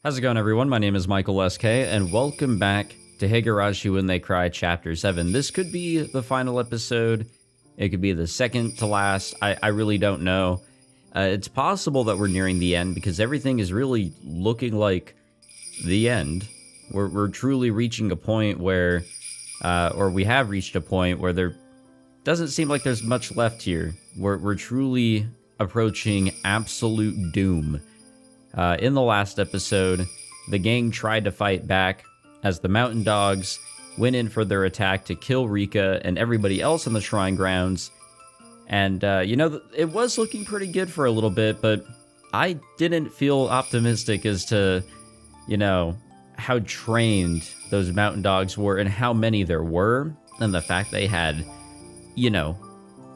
How's it going, everyone? My name is Michael SK, and welcome back to Higurashi When They Cry Chapter 7. This could be the final episode. It could be the second to last. I really don't know. It's possible that we're nearing the end because everything is really looking like the end. We're truly reaching a point where, or we have reached a point where there doesn't seem like there's much left here. We're truly approaching absolute doom. In the last episode, the gang tried to fight back as the mountain dogs went in for their attack to kill Rika and everybody else on the shrine grounds. And, it was looking pretty good for a little bit, but I didn't feel optimistic as to, how trained those mountain dogs were and how many there were. And the fact they had,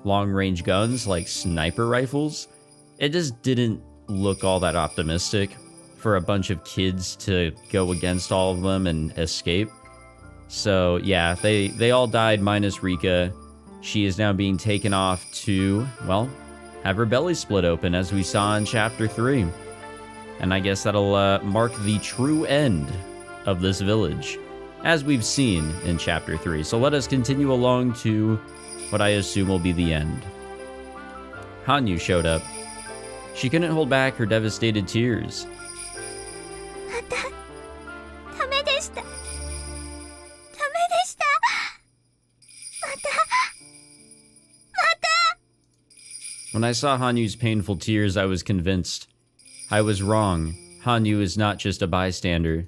long-range guns like sniper rifles. It just didn't look all that optimistic for a bunch of kids to go against all of them and escape. So yeah, they all died minus Rika. She is now being taken off to, well, have her belly split open as we saw in Chapter 3. And I guess that'll mark the true end of this village, as we've seen in Chapter 3. So let us continue along to what I assume will be the end. Hanyu showed up. She couldn't hold back her devastated tears. When I saw Hanyu's painful tears, I was convinced. I was wrong. Hanyu is not just a bystander.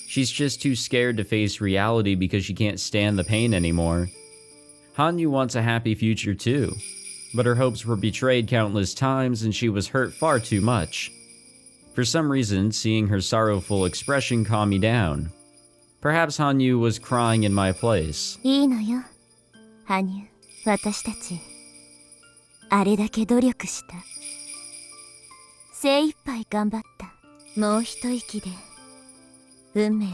She's just too scared to face reality because she can't stand the pain anymore. Hanyu wants a happy future too. But her hopes were betrayed countless times and she was hurt far too much. For some reason, seeing her sorrowful expression calmed me down. Perhaps Hanyu was crying in my place. いいのよ、Hanyu。私たち、あれだけ努力した。精一杯頑張った。もう一息で、運命を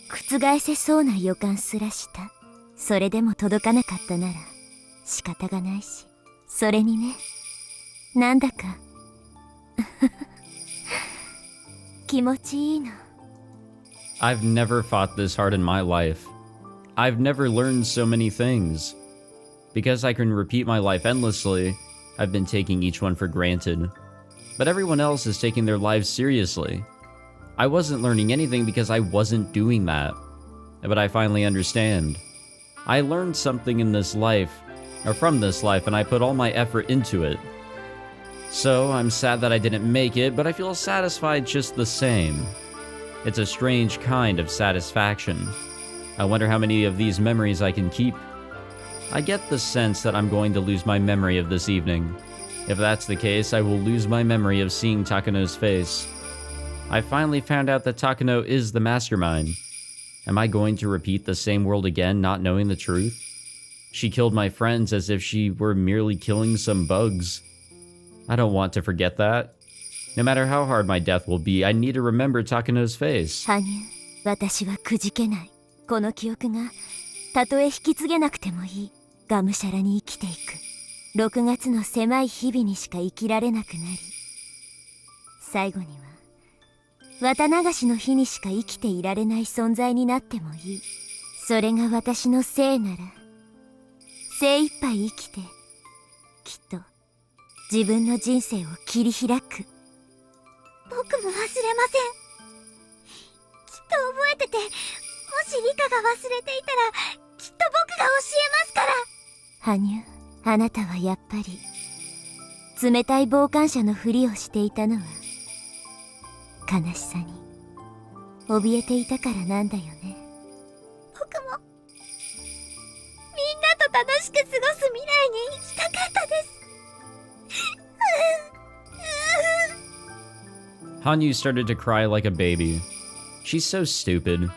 覆せそうな予感すらした。それでも届かなかったなら、仕方がないし。それにね、なんだか気持ちいいの。 I've never fought this hard in my life. I've never learned so many things. Because I can repeat my life endlessly, I've been taking each one for granted. But everyone else is taking their lives seriously. I wasn't learning anything because I wasn't doing that. But I finally understand. I learned something in this life, or from this life, and I put all my effort into it. So, I'm sad that I didn't make it, but I feel satisfied just the same. It's a strange kind of satisfaction. I wonder how many of these memories I can keep. I get the sense that I'm going to lose my memory of this evening. If that's the case, I will lose my memory of seeing Takano's face. I finally found out that Takano is the mastermind. Am I going to repeat the same world again, not knowing the truth? She killed my friends as if she were merely killing some bugs. I don't want to forget that. No matter how hard my death will be, I need to remember Takano's face. 羽生、私はくじけない。この記憶が、たとえ引き継げなくてもいい。がむしゃらに生きていく。6月の狭い日々にしか生きられなくなり。最後には、綿流しの日にしか生きていられない存在になってもいい。それが私の生なら、精一杯生きて、きっと自分の人生を切り開く。僕も忘れません。きっと覚えてて、もしリカが忘れていたら、きっと僕が教えますから。羽生、あなたはやっぱり、冷たい傍観者のふりをしていたのは、悲しさに、怯えていたからなんだよね。僕も、みんなと楽しく過ごす未来に行きたかったです。Hanyu started to cry like a baby. She's so stupid.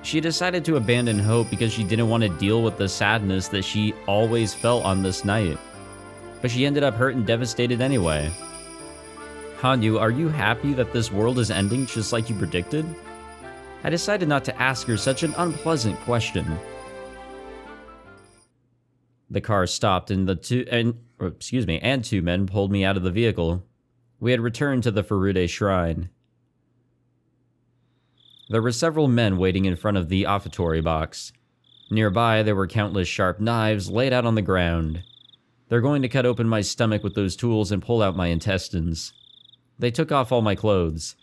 She decided to abandon hope because she didn't want to deal with the sadness that she always felt on this night. But she ended up hurt and devastated anyway. Hanyu, are you happy that this world is ending just like you predicted? I decided not to ask her such an unpleasant question. The car stopped and two men pulled me out of the vehicle. We had returned to the Furude shrine. There were several men waiting in front of the offertory box. Nearby, there were countless sharp knives laid out on the ground. They're going to cut open my stomach with those tools and pull out my intestines. They took off all my clothes.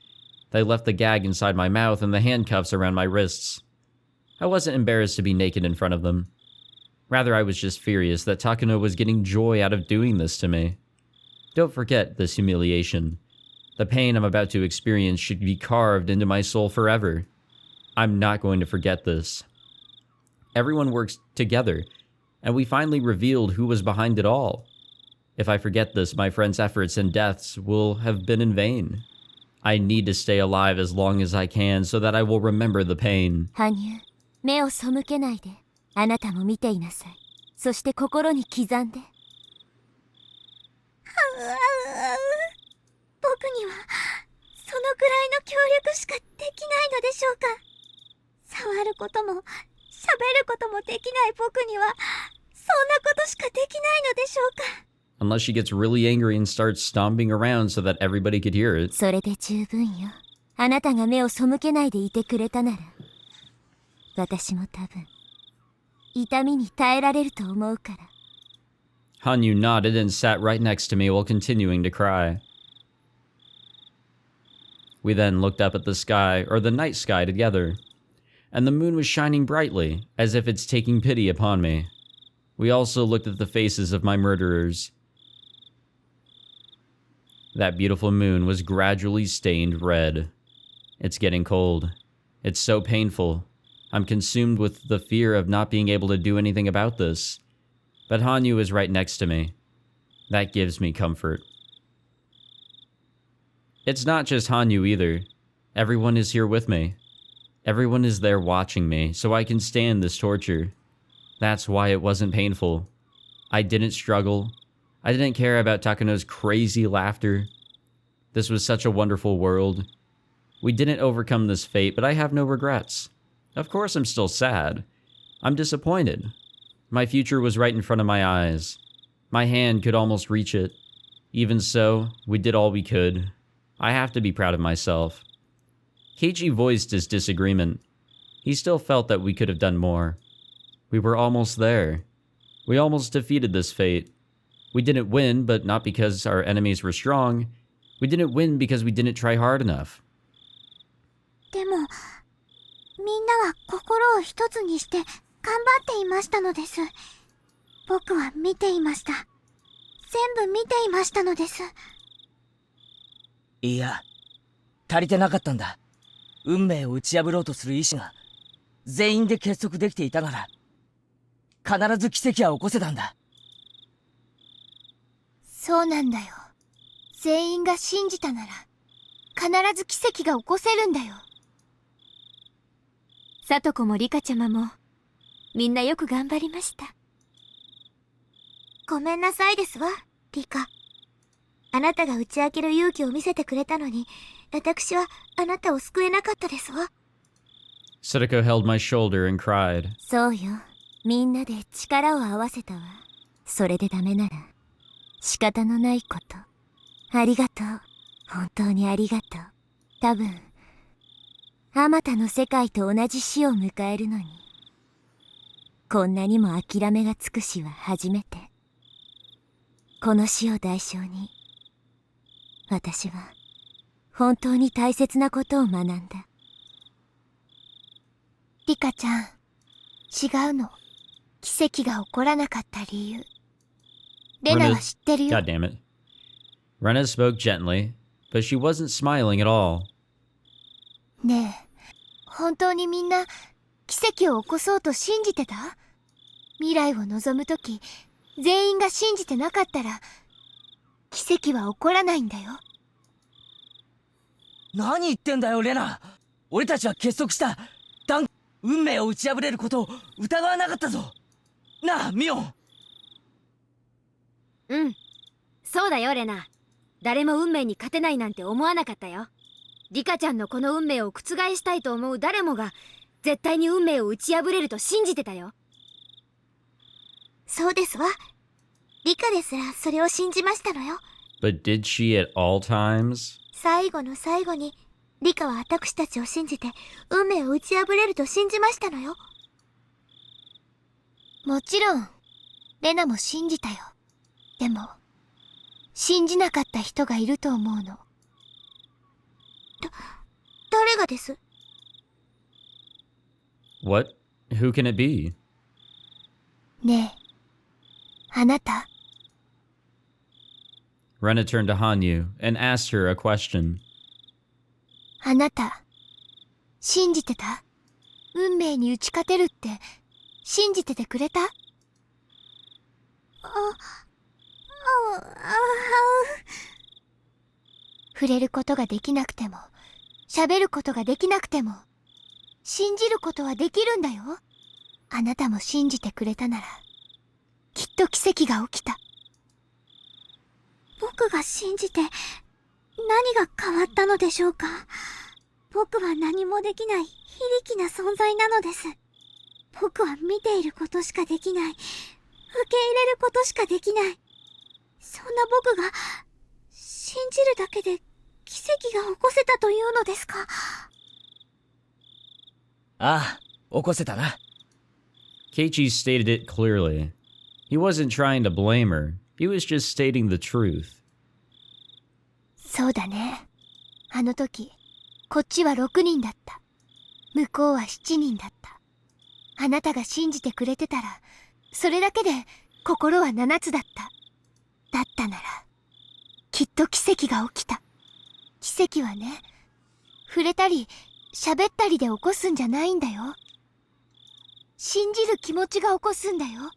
They left the gag inside my mouth and the handcuffs around my wrists. I wasn't embarrassed to be naked in front of them. Rather, I was just furious that Takano was getting joy out of doing this to me. Don't forget this humiliation. The pain I'm about to experience should be carved into my soul forever. I'm not going to forget this. Everyone works together, and we finally revealed who was behind it all. If I forget this, my friend's efforts and deaths will have been in vain. I need to stay alive as long as I can so that I will remember the pain. 羽生、目を背けないで。あなたも見ていなさい。そして心に刻んで。僕にはそのくらいの協力しかできないのでしょうか。触ることも喋ることもできない僕にはそんなことしかできないのでしょうか。Unless she gets really angry and starts stomping around so that everybody could hear it. それで十分よ。あなたが目を背けないでいてくれたなら、私も多分痛みに耐えられると思うから。Hanyu nodded and sat right next to me while continuing to cry. We then looked up at the sky, or the night sky, together, and the moon was shining brightly, as if it's taking pity upon me. We also looked at the faces of my murderers. That beautiful moon was gradually stained red. It's getting cold. It's so painful. I'm consumed with the fear of not being able to do anything about this. But Hanyu is right next to me. That gives me comfort. It's not just Hanyu either. Everyone is here with me. Everyone is there watching me, so I can stand this torture. That's why it wasn't painful. I didn't struggle. I didn't care about Takano's crazy laughter. This was such a wonderful world. We didn't overcome this fate, but I have no regrets. Of course I'm still sad. I'm disappointed. My future was right in front of my eyes. My hand could almost reach it. Even so, we did all we could. I have to be proud of myself. Keiichi voiced his disagreement. He still felt that we could have done more. We were almost there. We almost defeated this fate. We didn't win, but not because our enemies were strong. We didn't win because we didn't try hard enough. でも、みんなは心を一つにして頑張っていましたのです。僕は見ていました。全部見ていましたのです。いや、足りてなかったんだ。運命を打ち破ろうとする意志が全員で結束できていたなら、必ず奇跡は起こせたんだ。そうなんだよ。全員が信じたなら、必ず奇跡が起こせるんだよ。さとこもリカちゃまも、みんなよく頑張りました。ごめんなさいですわ、リカ。あなたが打ち明ける勇気を見せてくれたのに、私はあなたを救えなかったですわ。Sadako held my shoulder and cried. そうよ。みんなで力を合わせたわ。それでダメなら、仕方のないこと。ありがとう。本当にありがとう。多分、あまたの世界と同じ死を迎えるのに、こんなにも諦めがつく死は初めて。この死を代償に、私は本当に大切なことを学んだ。リカちゃん、違うの。奇跡が起こらなかった理由。レナは知ってるよ。God damn it. Rena spoke gently, but she wasn't smiling at all. ねえ、本当にみんな奇跡を起こそうと信じてた？未来を望むとき、全員が信じてなかったら、奇跡は起こらないんだよ。何言ってんだよ、レナ。俺たちは結束した。運命を打ち破れることを疑わなかったぞ。なあ、ミオン。うん、そうだよ、レナ。誰も運命に勝てないなんて思わなかったよ。リカちゃんのこの運命を覆したいと思う誰もが絶対に運命を打ち破れると信じてたよ。そうですわ。リカですらそれを信じましたのよ。 But did she at all times? 最後の最後にリカは私たちを信じて運命を打ち破れると信じましたのよ。もちろんレナも信じたよ。でも信じなかった人がいると思うの。誰がです？ What? Who can it be? ねえ、あなた。 Rena turned to Hanyu and asked her a question. あなた信じてた？運命に打ち勝てるって信じててくれた？触れることができなくても、喋ることができなくても、信じることはできるんだよ。あなたも信じてくれたなら、きっと奇跡が起きた。僕が信じて何が変わったのでしょうか。僕は何もできない非力な存在なのです。僕は見ていることしかできない。受け入れることしかできない。そんな僕が信じるだけで奇跡が起こせたというのですか？ああ、起こせたな。Keiichi stated it clearly. He wasn't trying to blame her. He was just stating the truth. そうだね。あの時、こっちは6人だった。向こうは7人だった。あなたが信じてくれてたら、それだけで心は7つだった。だったなら、きっと奇跡が起きた。奇跡はね、触れたり、喋ったりで起こすんじゃないんだよ。信じる気持ちが起こすんだよ。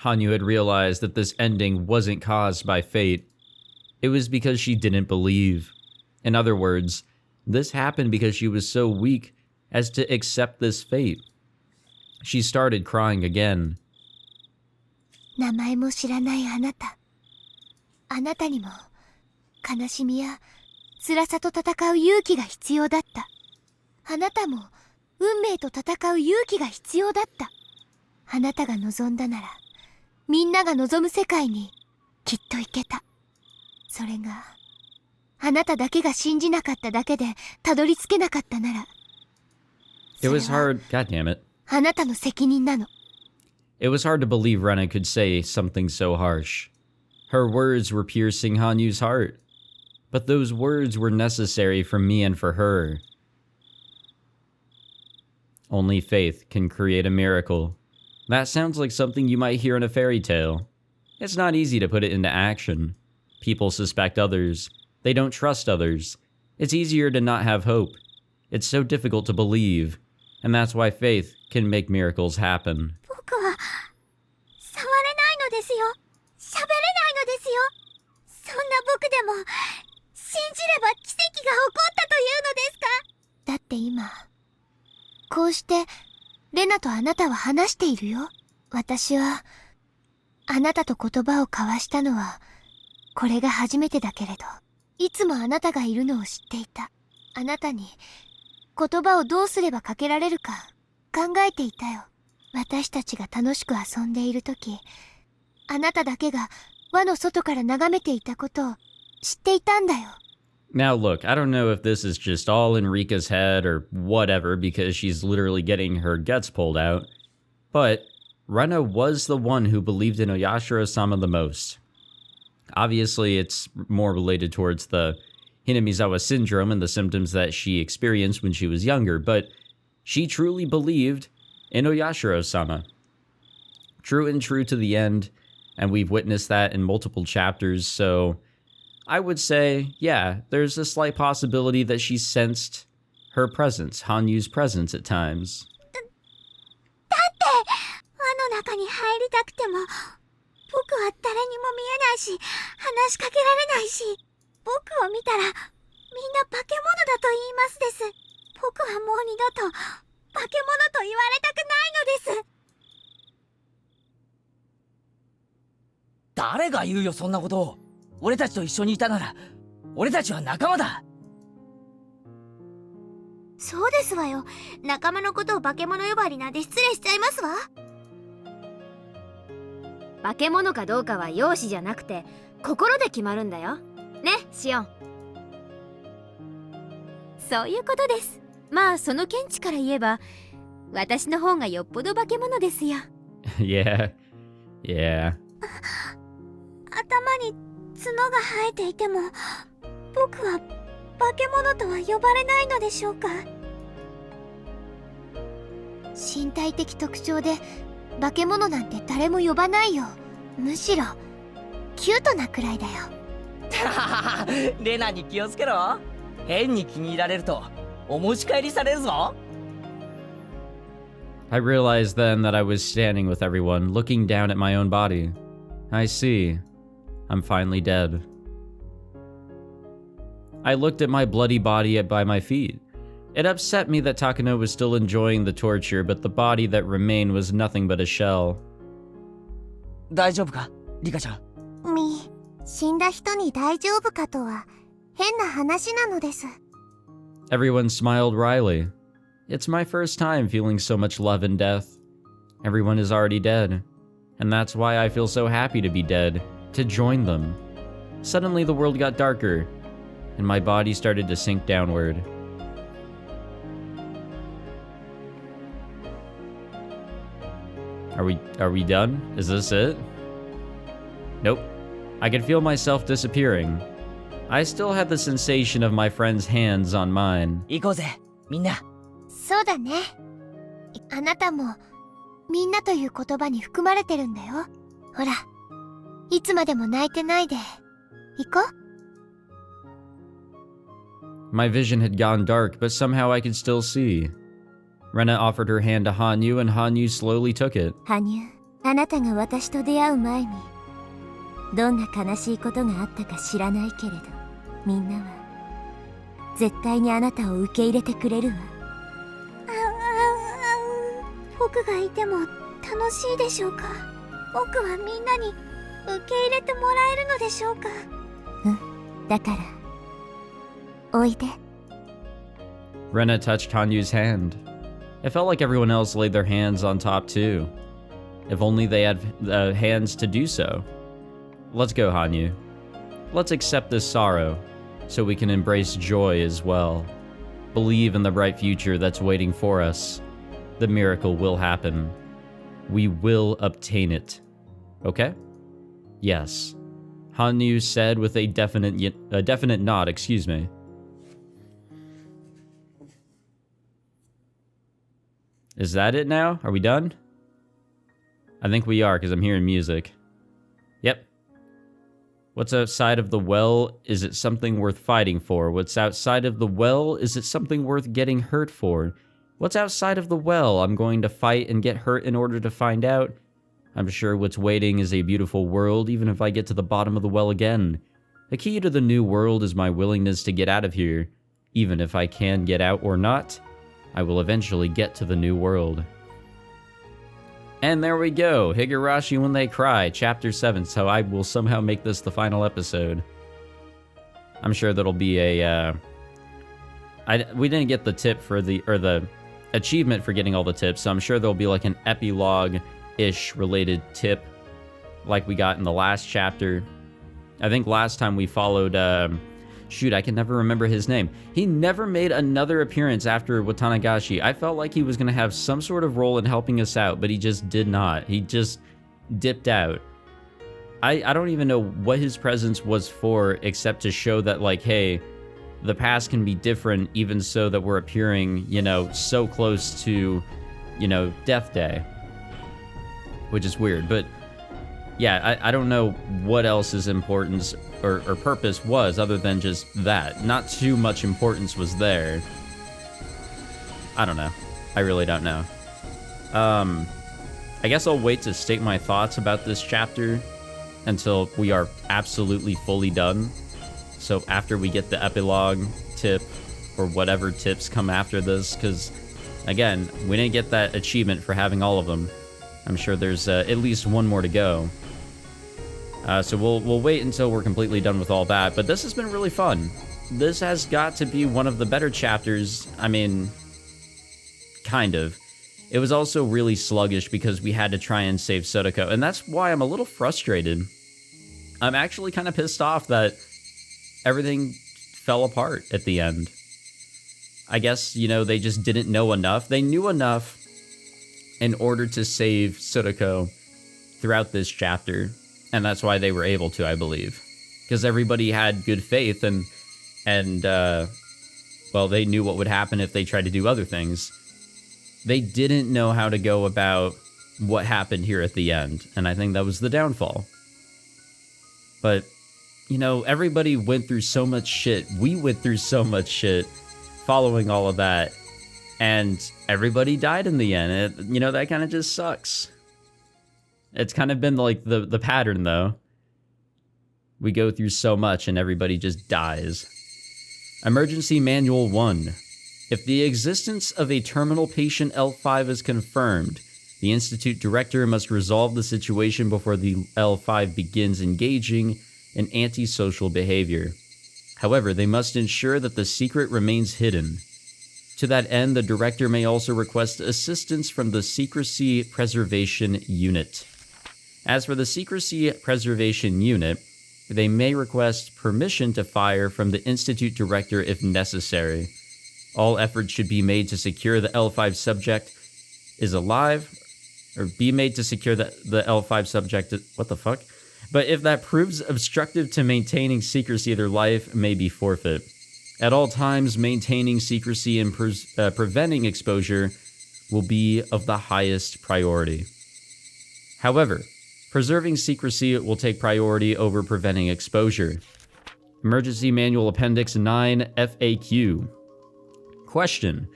Hanyu had realized that this ending wasn't caused by fate. It was because she didn't believe. In other words, this happened because she was so weak as to accept this fate. She started crying again. 名前も知らないあなた。あなたにも悲しみや辛さと戦う勇気が必要だった。あなたも運命と戦う勇気が必要だった。あなたが望んだなら、みんなが望む世界にきっと行けた。それが、あなただけが信じなかっただけでたどり着けなかったなら、 It was hard, God damn it. あなたの責任なの。 It was hard to believe Rena could say something so harsh. Her words were piercing Hanyu's heart. But those words were necessary for me and for her. Only faith can create a miracle. That sounds like something you might hear in a fairy tale. It's not easy to put it into action. People suspect others. They don't trust others. It's easier to not have hope. It's so difficult to believe. And that's why faith can make miracles happen. 僕は触れないのですよ。喋れないのですよ。そんな僕でも信じれば奇跡が起こったというのですか？だって今こうしてレナとあなたは話しているよ。私はあなたと言葉を交わしたのはこれが初めてだけれど、いつもあなたがいるのを知っていた。あなたに言葉をどうすればかけられるか考えていたよ。私たちが楽しく遊んでいるとき、あなただけが輪の外から眺めていたことを知っていたんだよ。Now look, I don't know if this is just all in Rika's head or whatever because she's literally getting her guts pulled out, but Rena was the one who believed in Oyashiro-sama the most. Obviously, it's more related towards the Hinamizawa syndrome and the symptoms that she experienced when she was younger, but she truly believed in Oyashiro-sama. True and true to the end, and we've witnessed that in multiple chapters, so I would say, yeah, there's a slight possibility that she sensed her presence, Hanyu's presence at times. だって輪の中に入りたくても僕は誰にも見えないし話しかけられないし、僕を見たらみんな化け物だと言いますです。僕はもう二度と化け物と言われたくないのです。誰が言うよそんなことを。俺たちと一緒にいたなら俺たちは仲間だ。そうですわよ。仲間のことを化け物呼ばわりなんて失礼しちゃいますわ。化け物かどうかは容姿じゃなくて心で決まるんだよ。ね、シオン。そういうことです。まあその見地から言えば私の方がよっぽど化け物ですよ。Yeah. Yeah. 頭に角が生えていても僕は化け物とは呼ばれないのでしょうか。身体的特徴で化け物なんて誰も呼ばないよ。むしろキュートなくらいだよ。レナに気をつけろ。変に気に入られるとお持ち帰りされるぞ。I realized then that I was standing with everyone, looking down at my own body. I see. I'm finally dead. I looked at my bloody body by my feet. It upset me that Takano was still enjoying the torture, but the body that remained was nothing but a shell. 大丈夫か、リカちゃん。死んだ人に大丈夫かとは変な話なのです。Everyone smiled wryly. It's my first time feeling so much love in death. Everyone is already dead, and that's why I feel so happy to be dead, to join them. Suddenly the world got darker, and my body started to sink downward. Are we done? Is this it? Nope. I could feel myself disappearing. I still had the sensation of my friend's hands on mine. 行こうぜ、みんな。そうだね。あなたもみんなという言葉に含まれてるんだよ。ほら、いつまでも泣いてないで。行こう。My vision had gone dark, but somehow I could still see. Rena offered her hand to Hanyu, and Hanyu slowly took it. 羽生、あなたが私と出会う前にどんな悲しいことがあったか知らないけれど、みんなは絶対にあなたを受け入れてくれるわ。僕がいても楽しいでしょうか。僕はみんなに受け入れてもらえるのでしょうか。うん、だからおいで。Rena touched Hanyu's hand. It felt like everyone else laid their hands on top too. If only they had hands to do so. Let's go, Hanyu. Let's accept this sorrow, so we can embrace joy as well. Believe in the bright future that's waiting for us. The miracle will happen. We will obtain it. Okay? Yes. Hanyu said with a definite nod, excuse me. Is that it now? Are we done? I think we are, because I'm hearing music. Yep. What's outside of the well? Is it something worth fighting for? What's outside of the well? Is it something worth getting hurt for? What's outside of the well? I'm going to fight and get hurt in order to find out. I'm sure what's waiting is a beautiful world, even if I get to the bottom of the well again. The key to the new world is my willingness to get out of here. Even if I can get out or not, I will eventually get to the new world. And there we go, Higurashi When They Cry, Chapter 7, so I will somehow make this the final episode. I'm sure that'll be a, we didn't get the tip for the achievement for getting all the tips, so I'm sure there'll be like an epilogue-ish related tip, like we got in the last chapter. I think last time we followed, shoot, I can never remember his name. He never made another appearance after Watanagashi. I felt like he was going to have some sort of role in helping us out, but he just did not. He just dipped out. I don't even know what his presence was for, except to show that, like, hey, the past can be different, even so that we're appearing, you know, so close to, you know, Death Day. Which is weird, but yeah, I don't know what else his importance or purpose was other than just that. Not too much importance was there. I don't know. I really don't know. I guess I'll wait to state my thoughts about this chapter until we are absolutely fully done. So after we get the epilogue tip or whatever tips come after this, because again, we didn't get that achievement for having all of them. I'm sure there's at least one more to go. So we'll wait until we're completely done with all that, but this has been really fun. This has got to be one of the better chapters, I mean, kind of. It was also really sluggish because we had to try and save Sotoko, and that's why I'm a little frustrated. I'm actually kind of pissed off that everything fell apart at the end. I guess, you know, they just didn't know enough. They knew enough in order to save Sotoko throughout this chapter, and that's why they were able to, I believe. Because everybody had good faith, and well, they knew what would happen if they tried to do other things. They didn't know how to go about what happened here at the end, and I think that was the downfall. But, you know, everybody went through so much shit. We went through so much shit following all of that, and everybody died in the end. You know, that kind of just sucks. It's kind of been like the pattern, though. We go through so much and everybody just dies. Emergency Manual 1. If the existence of a terminal patient L5 is confirmed, the Institute Director must resolve the situation before the L5 begins engaging in antisocial behavior. However, they must ensure that the secret remains hidden. To that end, the Director may also request assistance from the Secrecy Preservation Unit. As for the Secrecy Preservation Unit, they may request permission to fire from the Institute Director if necessary. All efforts should be made to secure the L5 subject is alive, or be made to secure the L5 subject what the fuck? But if that proves obstructive to maintaining secrecy, their life may be forfeit. At all times, maintaining secrecy and preventing exposure will be of the highest priority. However, preserving secrecy will take priority over preventing exposure. Emergency Manual Appendix 9 FAQ. Question: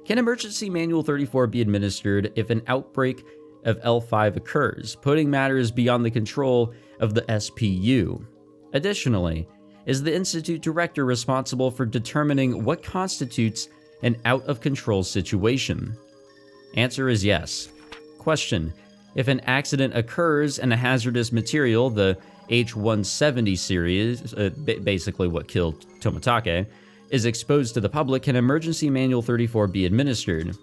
can Emergency Manual 34 be administered if an outbreak of L5 occurs, putting matters beyond the control of the SPU? Additionally, is the Institute Director responsible for determining what constitutes an out-of-control situation? Answer is yes. Question: if an accident occurs and a hazardous material, the H-170 series, basically what killed Tomitake, is exposed to the public, can Emergency Manual 34 be administered?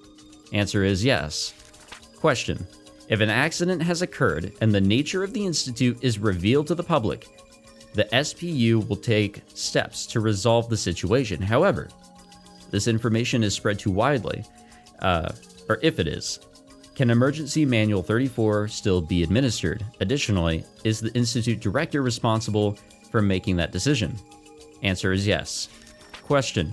Answer is yes. Question: if an accident has occurred and the nature of the institute is revealed to the public, the SPU will take steps to resolve the situation. However, this information is spread too widely, or if it is, can Emergency Manual 34 still be administered? Additionally, is the Institute Director responsible for making that decision? Answer is yes. Question: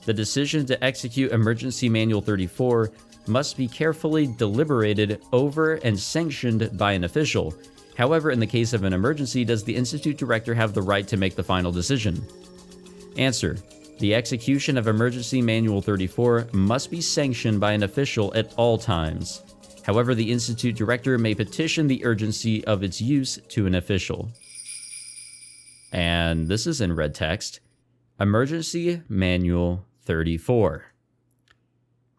the decision to execute Emergency Manual 34 must be carefully deliberated over and sanctioned by an official. However, in the case of an emergency, does the Institute Director have the right to make the final decision? Answer: the execution of Emergency Manual 34 must be sanctioned by an official at all times. However, the Institute Director may petition the urgency of its use to an official. And this is in red text. Emergency Manual 34.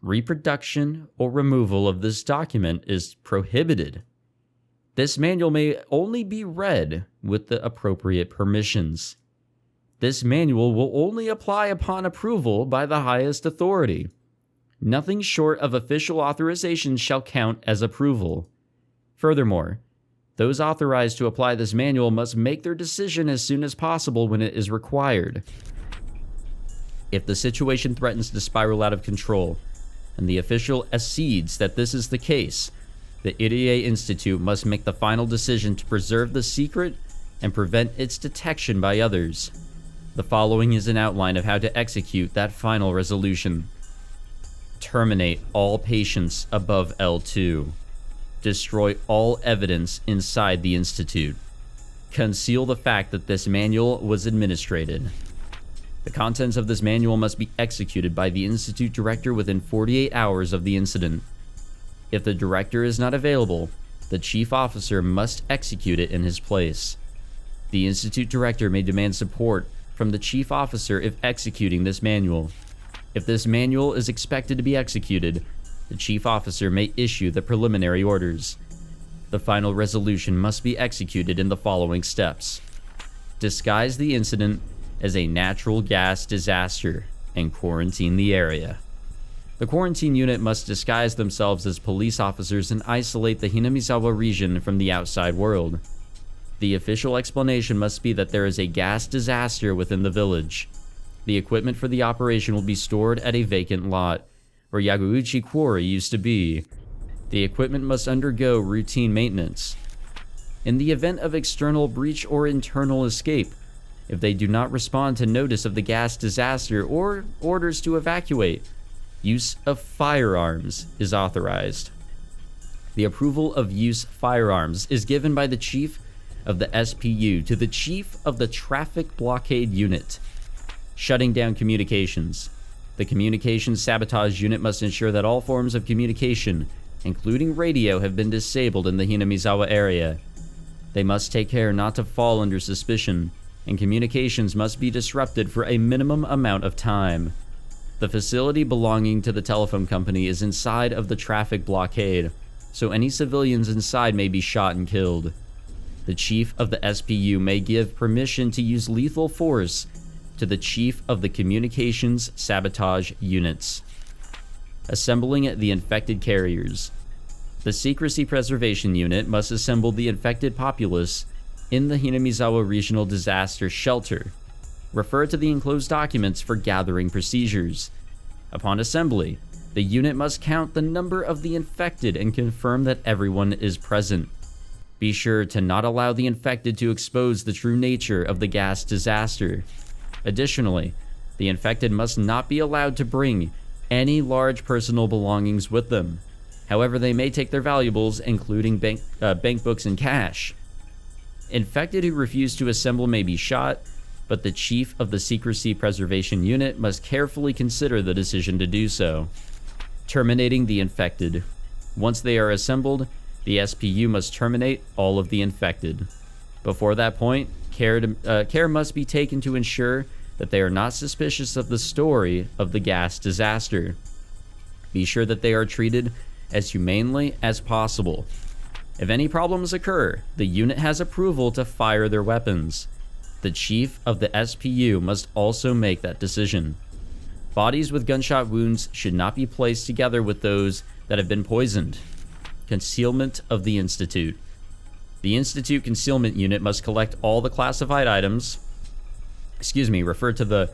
Reproduction or removal of this document is prohibited. This manual may only be read with the appropriate permissions. This manual will only apply upon approval by the highest authority. Nothing short of official authorization shall count as approval. Furthermore, those authorized to apply this manual must make their decision as soon as possible when it is required. If the situation threatens to spiral out of control, and the official accedes that this is the case, the Irie Institute must make the final decision to preserve the secret and prevent its detection by others. The following is an outline of how to execute that final resolution. Terminate all patients above L2. Destroy all evidence inside the Institute. Conceal the fact that this manual was administered. The contents of this manual must be executed by the Institute Director within 48 hours of the incident. If the Director is not available, the Chief Officer must execute it in his place. The Institute Director may demand support from the Chief Officer if executing this manual. If this manual is expected to be executed, the Chief Officer may issue the preliminary orders. The final resolution must be executed in the following steps. Disguise the incident as a natural gas disaster and quarantine the area. The quarantine unit must disguise themselves as police officers and isolate the Hinamizawa region from the outside world. The official explanation must be that there is a gas disaster within the village. The equipment for the operation will be stored at a vacant lot, where Yaguchi Quarry used to be. The equipment must undergo routine maintenance. In the event of external breach or internal escape, if they do not respond to notice of the gas disaster or orders to evacuate, use of firearms is authorized. The approval of use firearms is given by the chief of the SPU to the chief of the traffic blockade unit. Shutting down communications. The communications sabotage unit must ensure that all forms of communication, including radio, have been disabled in the Hinamizawa area. They must take care not to fall under suspicion, and communications must be disrupted for a minimum amount of time. The facility belonging to the telephone company is inside of the traffic blockade, so any civilians inside may be shot and killed. The chief of the SPU may give permission to use lethal force to the chief of the communications sabotage units. Assembling the infected carriers. The secrecy preservation unit must assemble the infected populace in the Hinamizawa Regional Disaster Shelter. Refer to the enclosed documents for gathering procedures. Upon assembly, the unit must count the number of the infected and confirm that everyone is present. Be sure to not allow the infected to expose the true nature of the gas disaster. Additionally, the infected must not be allowed to bring any large personal belongings with them. However, they may take their valuables, including bank books and cash. Infected who refuse to assemble may be shot, but the chief of the secrecy preservation unit must carefully consider the decision to do so. Terminating the infected. Once they are assembled, the SPU must terminate all of the infected. Before that point, care must be taken to ensure that they are not suspicious of the story of the gas disaster. Be sure that they are treated as humanely as possible. If any problems occur, the unit has approval to fire their weapons. The chief of the SPU must also make that decision. Bodies with gunshot wounds should not be placed together with those that have been poisoned. Concealment of the Institute. The Institute Concealment Unit must collect all the classified items, refer to the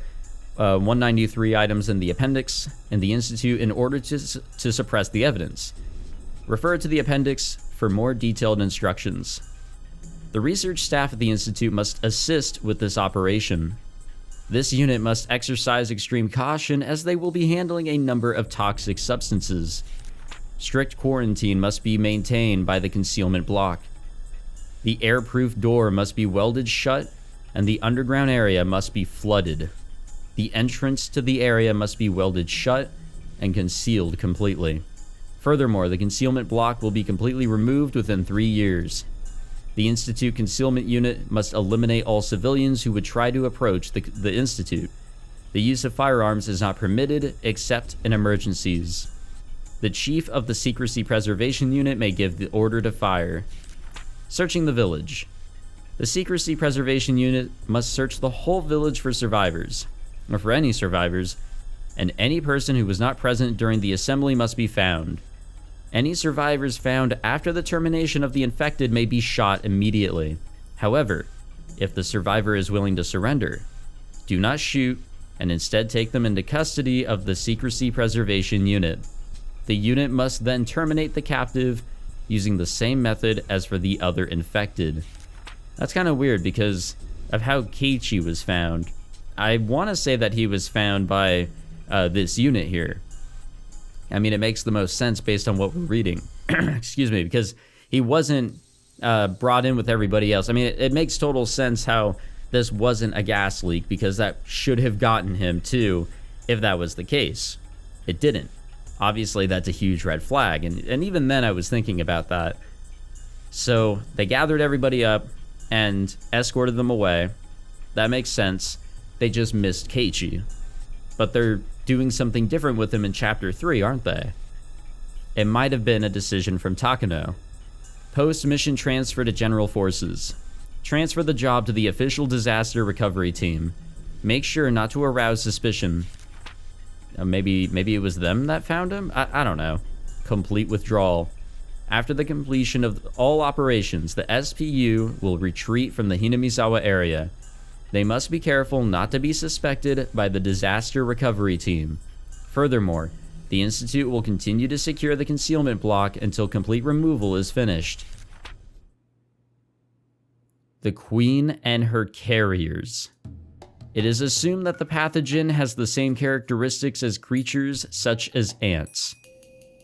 193 items in the appendix in the Institute in order to suppress the evidence. Refer to the appendix for more detailed instructions. The research staff at the Institute must assist with this operation. This unit must exercise extreme caution as they will be handling a number of toxic substances. Strict quarantine must be maintained by the concealment block. The airproof door must be welded shut, and the underground area must be flooded. The entrance to the area must be welded shut and concealed completely. Furthermore, the concealment block will be completely removed within 3 years. The Institute Concealment Unit must eliminate all civilians who would try to approach the Institute. The use of firearms is not permitted except in emergencies. The chief of the Secrecy Preservation Unit may give the order to fire. Searching the village. The Secrecy Preservation Unit must search the whole village for survivors, or for any survivors, and any person who was not present during the assembly must be found. Any survivors found after the termination of the infected may be shot immediately. However, if the survivor is willing to surrender, do not shoot and instead take them into custody of the Secrecy Preservation Unit. The unit must then terminate the captive using the same method as for the other infected. That's kind of weird because of how Keiichi was found. I want to say that he was found by this unit here. I mean, it makes the most sense based on what we're reading. Because he wasn't brought in with everybody else. I mean, it makes total sense how this wasn't a gas leak, because that should have gotten him too if that was the case. It didn't. Obviously, that's a huge red flag, and even then I was thinking about that. So they gathered everybody up and escorted them away. That makes sense. They just missed Keiichi. But they're doing something different with him in Chapter 3, aren't they? It might have been a decision from Takano. Post-mission transfer to General Forces. Transfer the job to the official disaster recovery team. Make sure not to arouse suspicion. Maybe it was them that found him? I don't know. Complete withdrawal. After the completion of all operations, the SPU will retreat from the Hinamizawa area. They must be careful not to be suspected by the disaster recovery team. Furthermore, the Institute will continue to secure the concealment block until complete removal is finished. The Queen and her carriers. It is assumed that the pathogen has the same characteristics as creatures such as ants.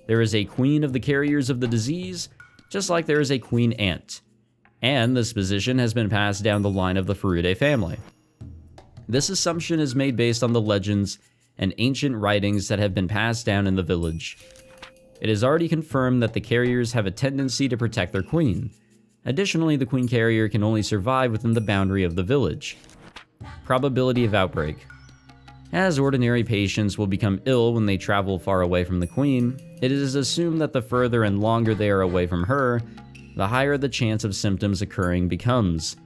There is a queen of the carriers of the disease, just like there is a queen ant. And this position has been passed down the line of the Furude family. This assumption is made based on the legends and ancient writings that have been passed down in the village. It is already confirmed that the carriers have a tendency to protect their queen. Additionally, the queen carrier can only survive within the boundary of the village. Probability of outbreak. As ordinary patients will become ill when they travel far away from the queen, it is assumed that the further and longer they are away from her, the higher the chance of symptoms occurring becomes.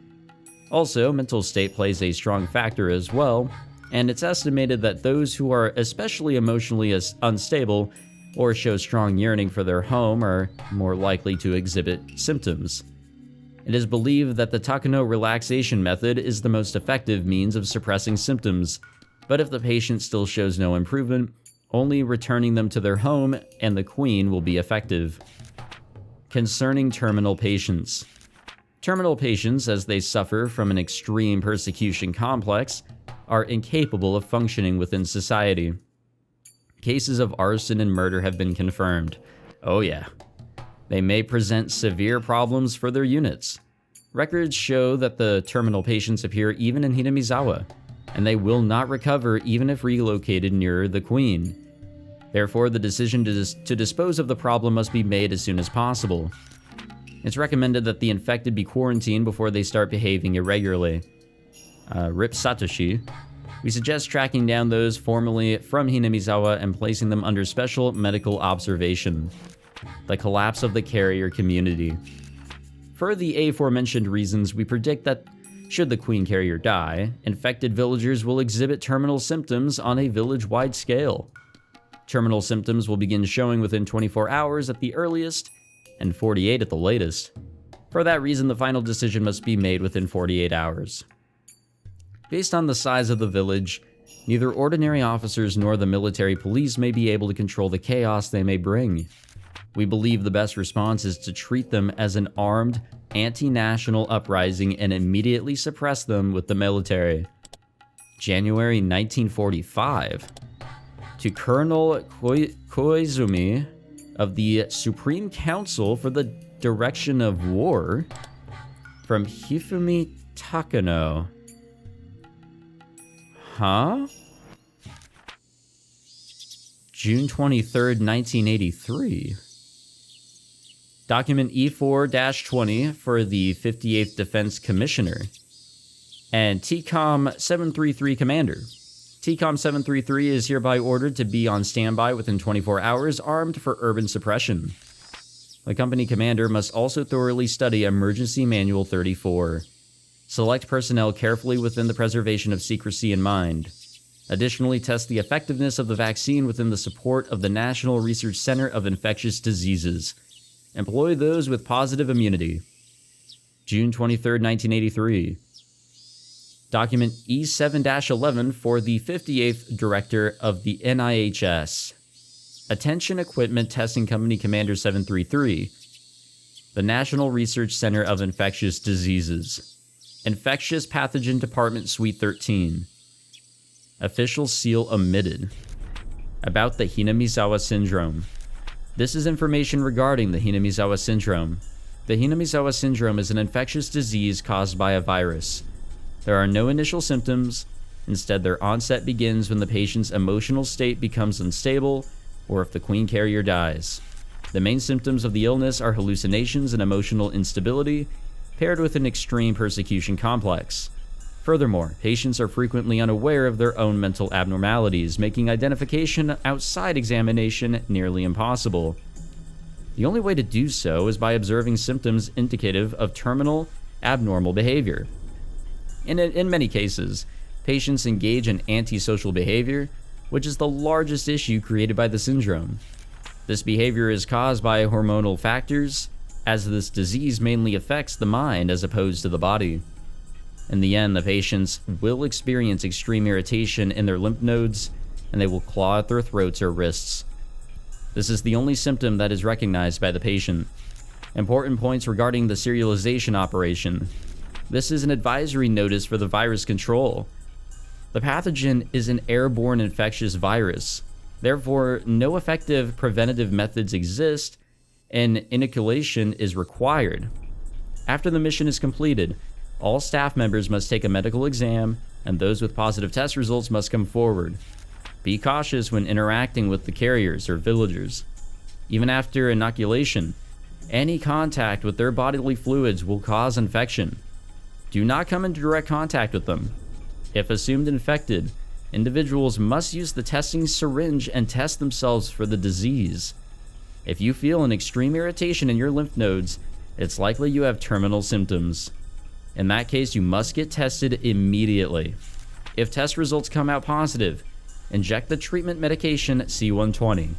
Also, mental state plays a strong factor as well, and it's estimated that those who are especially emotionally unstable or show strong yearning for their home are more likely to exhibit symptoms. It is believed that the Takano relaxation method is the most effective means of suppressing symptoms, but if the patient still shows no improvement, only returning them to their home and the queen will be effective. Concerning terminal patients. Terminal patients, as they suffer from an extreme persecution complex, are incapable of functioning within society. Cases of arson and murder have been confirmed. Oh yeah. They may present severe problems for their units. Records show that the terminal patients appear even in Hinamizawa, and they will not recover even if relocated nearer the queen. Therefore, the decision to dispose of the problem must be made as soon as possible. It's recommended that the infected be quarantined before they start behaving irregularly. Rip Satoshi. We suggest tracking down those formerly from Hinamizawa and placing them under special medical observation. The collapse of the carrier community. For the aforementioned reasons, we predict that should the queen carrier die, infected villagers will exhibit terminal symptoms on a village-wide scale. Terminal symptoms will begin showing within 24 hours at the earliest, and 48 at the latest. For that reason, the final decision must be made within 48 hours. Based on the size of the village, neither ordinary officers nor the military police may be able to control the chaos they may bring. We believe the best response is to treat them as an armed, anti-national uprising and immediately suppress them with the military. January 1945. To Colonel Koizumi of the Supreme Council for the Direction of War, from Hifumi Takano. Huh? June 23rd, 1983. Document E4-20 for the 58th Defense Commissioner. And TCOM 733 Commander. TCOM 733 is hereby ordered to be on standby within 24 hours, armed for urban suppression. The company commander must also thoroughly study Emergency Manual 34. Select personnel carefully within the preservation of secrecy in mind. Additionally, test the effectiveness of the vaccine within the support of the National Research Center of Infectious Diseases. Employ those with positive immunity. June 23, 1983. Document E7-11 for the 58th Director of the NIHS. Attention Equipment Testing Company Commander 733. The National Research Center of Infectious Diseases. Infectious Pathogen Department Suite 13. Official seal omitted. About the Hinamizawa Syndrome. This is information regarding the Hinamizawa Syndrome. The Hinamizawa Syndrome is an infectious disease caused by a virus. There are no initial symptoms. Instead, their onset begins when the patient's emotional state becomes unstable or if the queen carrier dies. The main symptoms of the illness are hallucinations and emotional instability, paired with an extreme persecution complex. Furthermore, patients are frequently unaware of their own mental abnormalities, making identification outside examination nearly impossible. The only way to do so is by observing symptoms indicative of terminal, abnormal behavior. In many cases, patients engage in antisocial behavior, which is the largest issue created by the syndrome. This behavior is caused by hormonal factors, as this disease mainly affects the mind as opposed to the body. In the end, the patients will experience extreme irritation in their lymph nodes, and they will claw at their throats or wrists. This is the only symptom that is recognized by the patient. Important points regarding the serialization operation. This is an advisory notice for the virus control. The pathogen is an airborne infectious virus. Therefore, no effective preventative methods exist, and inoculation is required. After the mission is completed, all staff members must take a medical exam, and those with positive test results must come forward. Be cautious when interacting with the carriers or villagers. Even after inoculation, any contact with their bodily fluids will cause infection. Do not come into direct contact with them. If assumed infected, individuals must use the testing syringe and test themselves for the disease. If you feel an extreme irritation in your lymph nodes, it's likely you have terminal symptoms. In that case, you must get tested immediately. If test results come out positive, inject the treatment medication C120.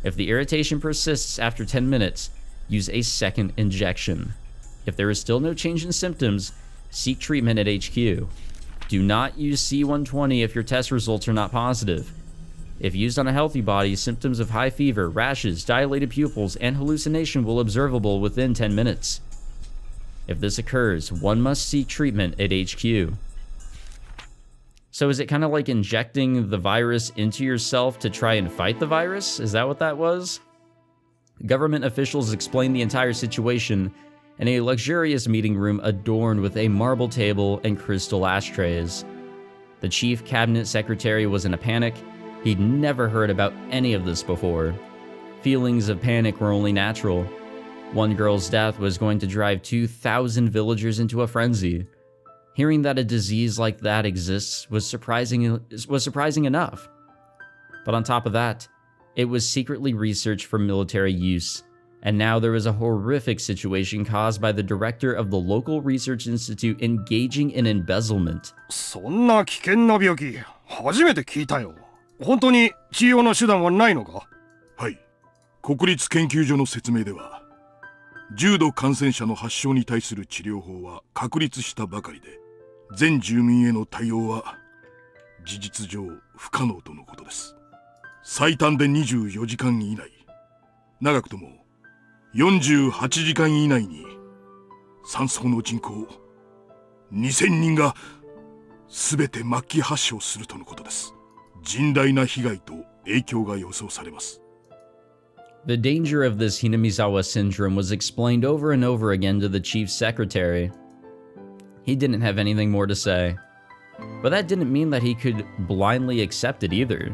If the irritation persists after 10 minutes, use a second injection. If there is still no change in symptoms, seek treatment at HQ. Do not use C120 if your test results are not positive. If used on a healthy body, symptoms of high fever, rashes, dilated pupils, and hallucination will be observable within 10 minutes. If this occurs, one must seek treatment at HQ. So is it kind of like injecting the virus into yourself to try and fight the virus? Is that what that was? Government officials explained the entire situation in a luxurious meeting room adorned with a marble table and crystal ashtrays. The chief cabinet secretary was in a panic. He'd never heard about any of this before. Feelings of panic were only natural. One girl's death was going to drive 2,000 villagers into a frenzy. Hearing that a disease like that exists was surprising enough. But on top of that, it was secretly researched for military use. And now there was a horrific situation caused by the director of the local research institute engaging in embezzlement. そんな危険な病気、初めて聞いたよ。本当に治療の手段はないのか？はい。国立研究所の説明では、重度感染者の発症に対する治療法は確立したばかりで、全住民への対応は事実上不可能とのことです。最短で24時間以内、長くとも48時間以内に山荘の人口2000人が全て末期発症するとのことです。甚大な被害と影響が予想されます。The danger of this Hinamizawa syndrome was explained over and over again to the chief secretary. He didn't have anything more to say. But that didn't mean that he could blindly accept it either.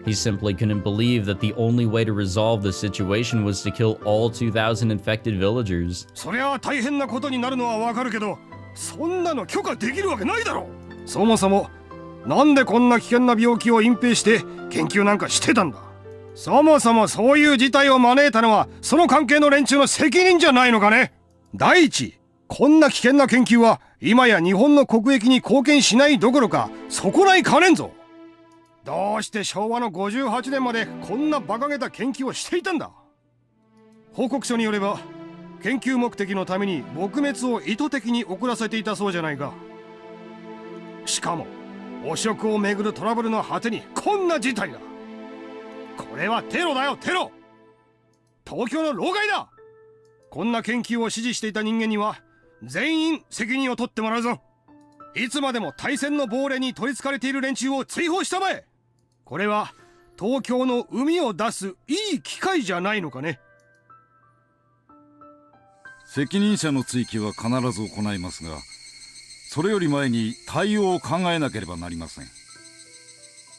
He simply couldn't believe that the only way to resolve the situation was to kill all 2,000 infected villagers. そりゃ大変なことになるのはわかるけど、そんなの許可できるわけないだろ。そもそもなんでこんな危険な病気を隠蔽して研究なんかしてたんだ。そもそもそういう事態を招いたのはその関係の連中の責任じゃないのかね。第一、こんな危険な研究は今や日本の国益に貢献しないどころか損ないかねんぞ。どうして昭和の58年までこんな馬鹿げた研究をしていたんだ。報告書によれば研究目的のために撲滅を意図的に遅らせていたそうじゃないか。しかも汚職をめぐるトラブルの果てにこんな事態だ。これはテロだよ、テロ。東京の老害だ。こんな研究を指示していた人間には全員責任を取ってもらうぞ。いつまでも大戦の亡霊に取りつかれている連中を追放したまえ。これは東京の海を出すいい機会じゃないのかね。責任者の追及は必ず行いますが、それより前に対応を考えなければなりません。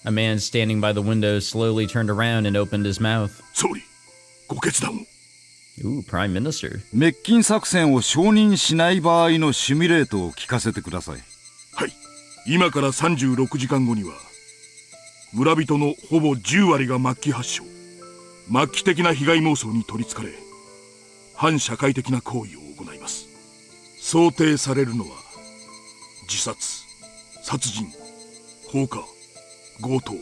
A man standing by the window slowly turned around and opened his mouth. 総理、ご決断を。Ooh, Prime Minister. 滅菌作戦を承認しない場合のシミュレートを聞かせてください。はい。今から36時間後には、村人のほぼ10割が末期発症。末期的な被害妄想に取りつかれ、反社会的な行為を行います。想定されるのは、自殺、殺人、放火、強盗、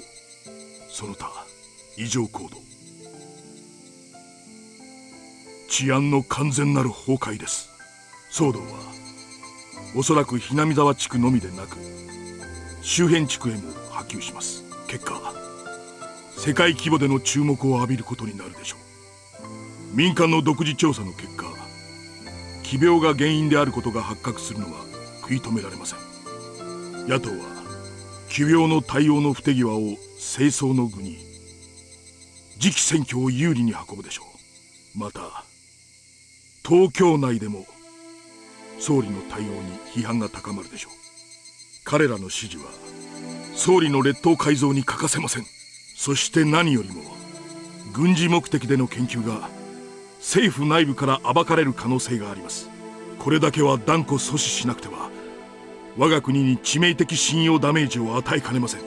その他異常行動、治安の完全なる崩壊です。騒動はおそらくひなみざわ地区のみでなく周辺地区へも波及します。結果世界規模での注目を浴びることになるでしょう。民間の独自調査の結果、奇病が原因であることが発覚するのは食い止められません。野党は奇病の対応の不手際を政争の具に次期選挙を有利に運ぶでしょう。また東京内でも総理の対応に批判が高まるでしょう。彼らの指示は総理の列島改造に欠かせません。そして何よりも軍事目的での研究が政府内部から暴かれる可能性があります。これだけは断固阻止しなくては我が国に致命的信用ダメージを与えかねません。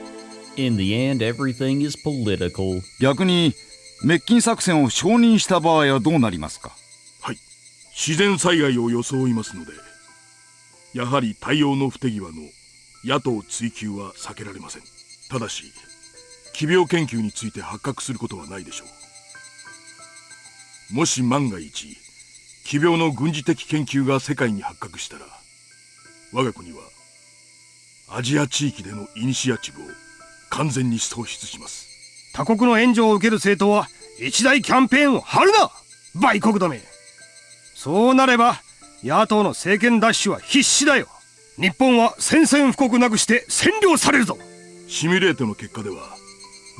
In the end, everything is political. 逆に滅菌作戦を承認した場合はどうなりますか？はい、自然災害を装いますので、やはり対応の不手際の野党追及は避けられません。ただし奇病研究について発覚することはないでしょう。もし万が一奇病の軍事的研究が世界に発覚したら、我が国はアジア地域でのイニシアチブを完全に喪失します。他国の援助を受ける政党は一大キャンペーンを張るな、売国どめ。そうなれば野党の政権奪取は必至だよ。日本は宣戦布告なくして占領されるぞ。シミュレートの結果では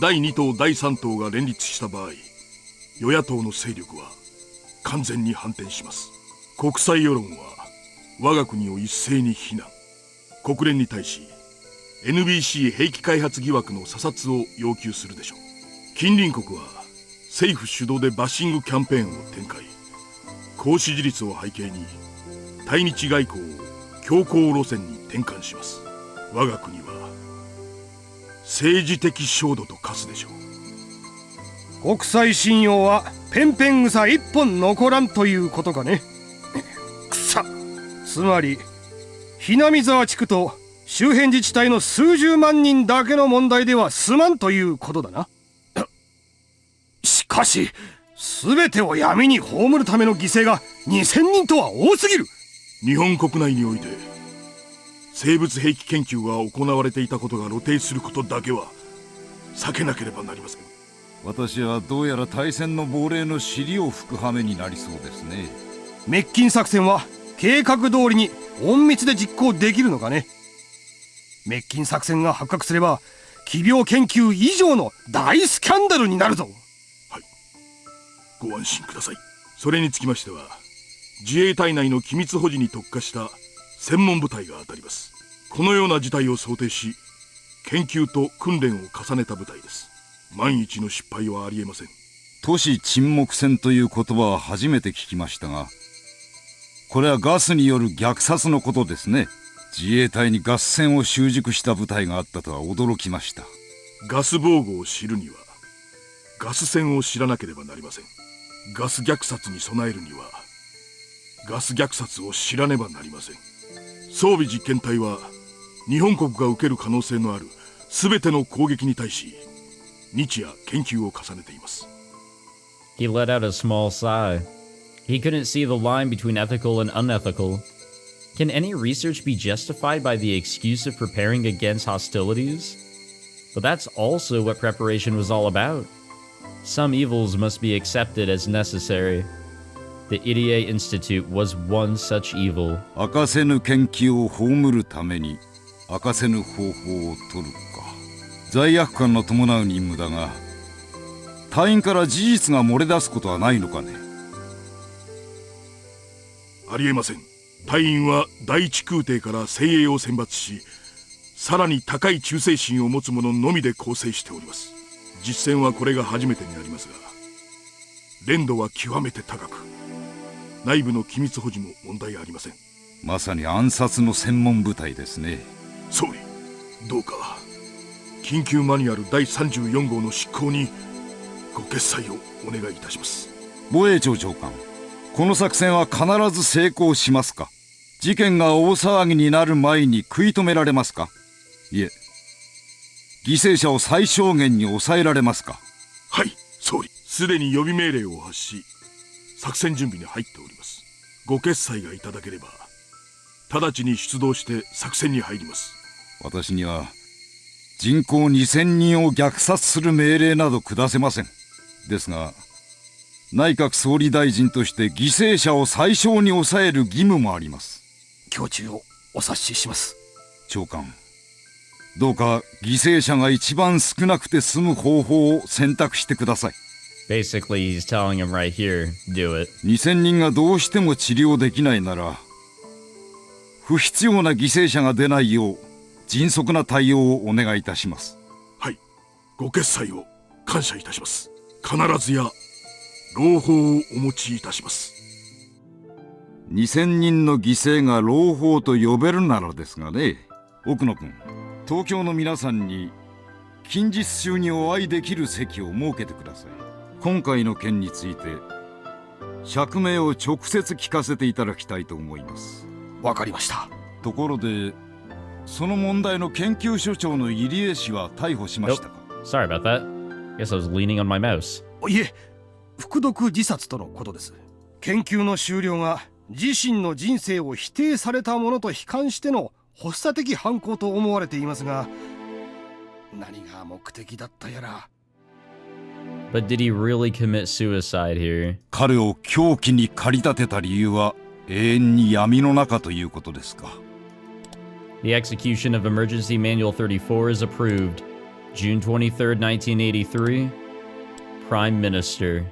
第2党第3党が連立した場合、与野党の勢力は完全に反転します。国際世論は我が国を一斉に非難。国連に対し NBC 兵器開発疑惑の査察を要求するでしょう。近隣国は政府主導でバッシングキャンペーンを展開。高支持率を背景に対日外交を強硬路線に転換します。我が国は政治的焦土と化すでしょう。国際信用はペンペン草一本残らんということかね。くさ、つまりひなみざわ地区と周辺自治体の数十万人だけの問題では済まんということだな。しかし全てを闇に葬るための犠牲が2000人とは多すぎる。日本国内において生物兵器研究が行われていたことが露呈することだけは避けなければなりません。私はどうやら大戦の亡霊の尻を拭く羽目になりそうですね。滅菌作戦は計画通りに隠密で実行できるのかね。滅菌作戦が発覚すれば奇病研究以上の大スキャンダルになるぞ。はい、ご安心ください。それにつきましては自衛隊内の機密保持に特化した専門部隊が当たります。このような事態を想定し研究と訓練を重ねた部隊です。万一の失敗はありえません。都市沈黙戦という言葉は初めて聞きましたが、これはガスによる虐殺のことですね。自衛隊にガス戦を習熟した部隊があったとは驚きました。ガス防護を知るにはガス戦を知らなければなりません。ガス虐殺に備えるにはガス虐殺を知らねばなりません。装備実験隊は日本国が受ける可能性のある全ての攻撃に対し日夜研究を重ねています。 He let out a small sigh. He couldn't see the line between ethical and unethical. Can any research be justified by the excuse of preparing against hostilities? But that's also what preparation was all about. Some evils must be accepted as necessary. The Irie Institute was one such evil. 明かせぬ研究を葬るために明かせぬ方法を取るか。罪悪感の伴う任務だが、隊員から事実が漏れ出すことはないのかね。ありえません。隊員は第一空挺から精鋭を選抜し、さらに高い忠誠心を持つ者のみで構成しております。実戦はこれが初めてになりますが、練度は極めて高く、内部の機密保持も問題ありません。まさに暗殺の専門部隊ですね。総理、どうか緊急マニュアル第34号の執行にご決裁をお願いいたします。防衛庁長官、この作戦は必ず成功しますか？事件が大騒ぎになる前に食い止められますか？いえ、犠牲者を最小限に抑えられますか？はい、総理。すでに予備命令を発し、作戦準備に入っております。ご決裁がいただければ、直ちに出動して作戦に入ります。私には人口2000人を虐殺する命令など下せません。ですが、内閣総理大臣として犠牲者を最小に抑える義務もあります。胸中をお察しします。長官、どうか犠牲者が一番少なくて済む方法を選択してください。Basically, he's telling him right here, do it. 2000人がどうしても治療できないなら、不必要な犠牲者が出ないよう迅速な対応をお願いいたします。はい、ご決裁を感謝いたします。必ずや朗報をお持ちいたします。2000人の犠牲が朗報と呼べるならですがね。奥野君、東京の皆さんに近日中にお会いできる席を設けてください。今回の件について釈明を直接聞かせていただきたいと思います。わかりました。ところで、その問題の研究所長の入江氏は逮捕しましたか？ Sorry about that. Guess I was leaning on my mouse. いえ、服毒自殺とのことです。研究の終了が自身の人生を否定されたものと悲観しての発作的犯行と思われていますが、何が目的だったやら。But did he really commit suicide here? 彼を凶器に駆り立てた理由は永遠に闇の中ということですか？ The execution of Emergency Manual 34 is approved. June 23rd, 1983. Prime Minister.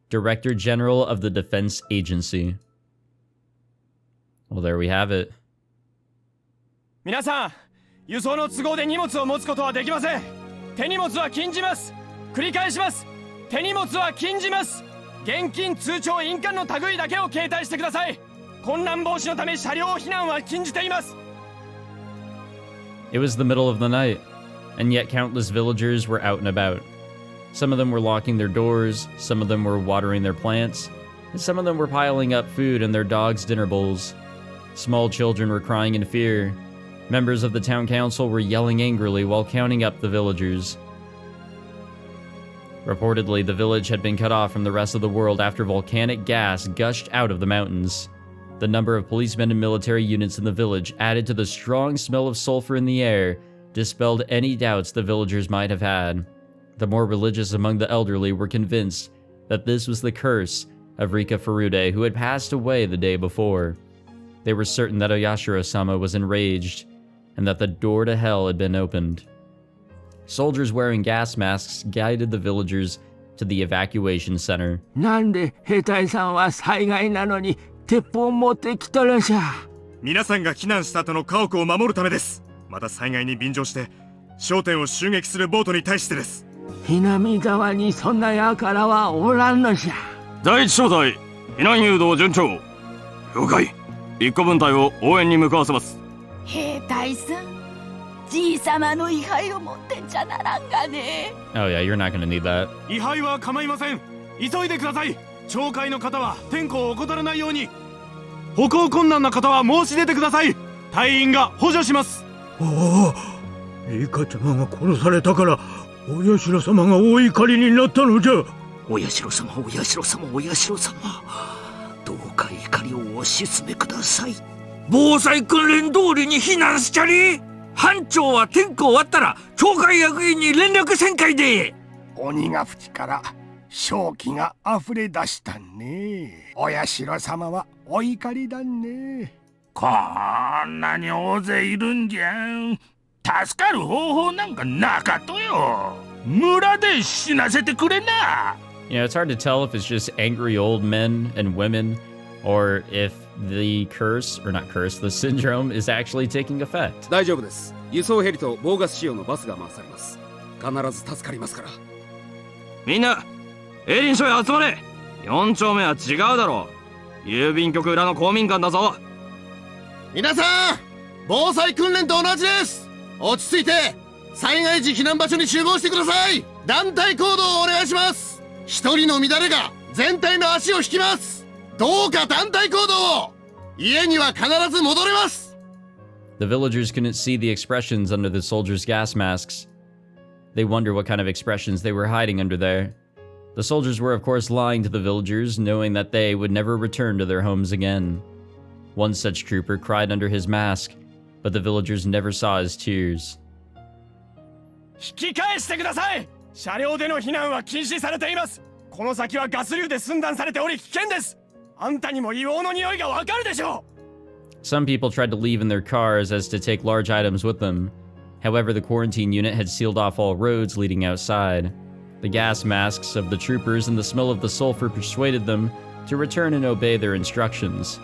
Director General of the Defense Agency. Well, there we have it. 皆さん、輸送の都合で荷物を持つことはできません。手荷物は禁じます。繰り返します。手荷物は禁じます。現金、通帳、印鑑の類だけを携帯してください。混乱防止のため車両避難は禁じています。 It was the middle of the night, and yet countless villagers were out and about. Some of them were locking their doors, some of them were watering their plants, and some of them were piling up food in their dogs' dinner bowls. Small children were crying in fear. Members of the town council were yelling angrily while counting up the villagers. Reportedly, the village had been cut off from the rest of the world after volcanic gas gushed out of the mountains. The number of policemen and military units in the village, added to the strong smell of sulfur in the air, dispelled any doubts the villagers might have had. The more religious among the elderly were convinced that this was the curse of Rika Furude, who had passed away the day before. They were certain that Oyashiro-sama was enraged, and that the door to hell had been opened. Soldiers wearing gas masks guided the villagers to the evacuation center. なんで兵隊さんは災害なのに鉄砲を持ってきとるんじゃ。皆さんが避難した後の家屋を守るためです。また災害に便乗して商店を襲撃するボートに対してです。Hinamizawaにそんな輩はおらんのじゃ。第一小隊、避難誘導順調。了解。一個分隊を応援に向かわせます。兵隊さん、じいさまの位牌を持ってんじゃならんがね。Oh yeah, you're not gonna need that. 位牌は構いません。急いでください。町会の方は天候を怠らないように。歩行困難な方は申し出てください。隊員が補助します。おお、リカちゃまが殺されたからお社様がお怒りになったのじゃ。お社様、お社様、お社様、どうか怒りをお鎮めください。防災訓練通りに避難しちゃり。班長は天候終わったら町会役員に連絡せんかいで。鬼が淵から正気が溢れ出したね。お社様はお怒りだね。こんなに大勢いるんじゃん。助かる方法なんかなかとよ。村で死なせてくれな。You know, it's hard to tell if it's just angry old men and women, or if the curse, or not curse, the syndrome is actually taking effect. 大丈夫です。輸送ヘリとボーガス仕様のバスが回されます。必ず助かりますから。みんな、エリン署へ集まれ。4丁目は違うだろう。郵便局裏の公民館だぞ。皆さん、防災訓練と同じです。落ち着いて災害時避難場所に集合してください。団体行動をお願いします。一人の乱れが全体の足を引きます。どうか団体行動を。家には必ず戻れます。The villagers couldn't see the expressions under the soldiers' gas masks. They wonder what kind of expressions they were hiding under there. The soldiers were of course lying to the villagers, knowing that they would never return to their homes again. One such trooper cried under his mask, but the villagers never saw his tears. 引き返してください。車両での避難は禁止されています。この先はガス流で寸断されており危険です。あんたにも硫黄の匂いがわかるでしょう。 Some people tried to leave in their cars as to take large items with them. However, the quarantine unit had sealed off all roads leading outside. The gas masks of the troopers and the smell of the sulfur persuaded them to return and obey their instructions.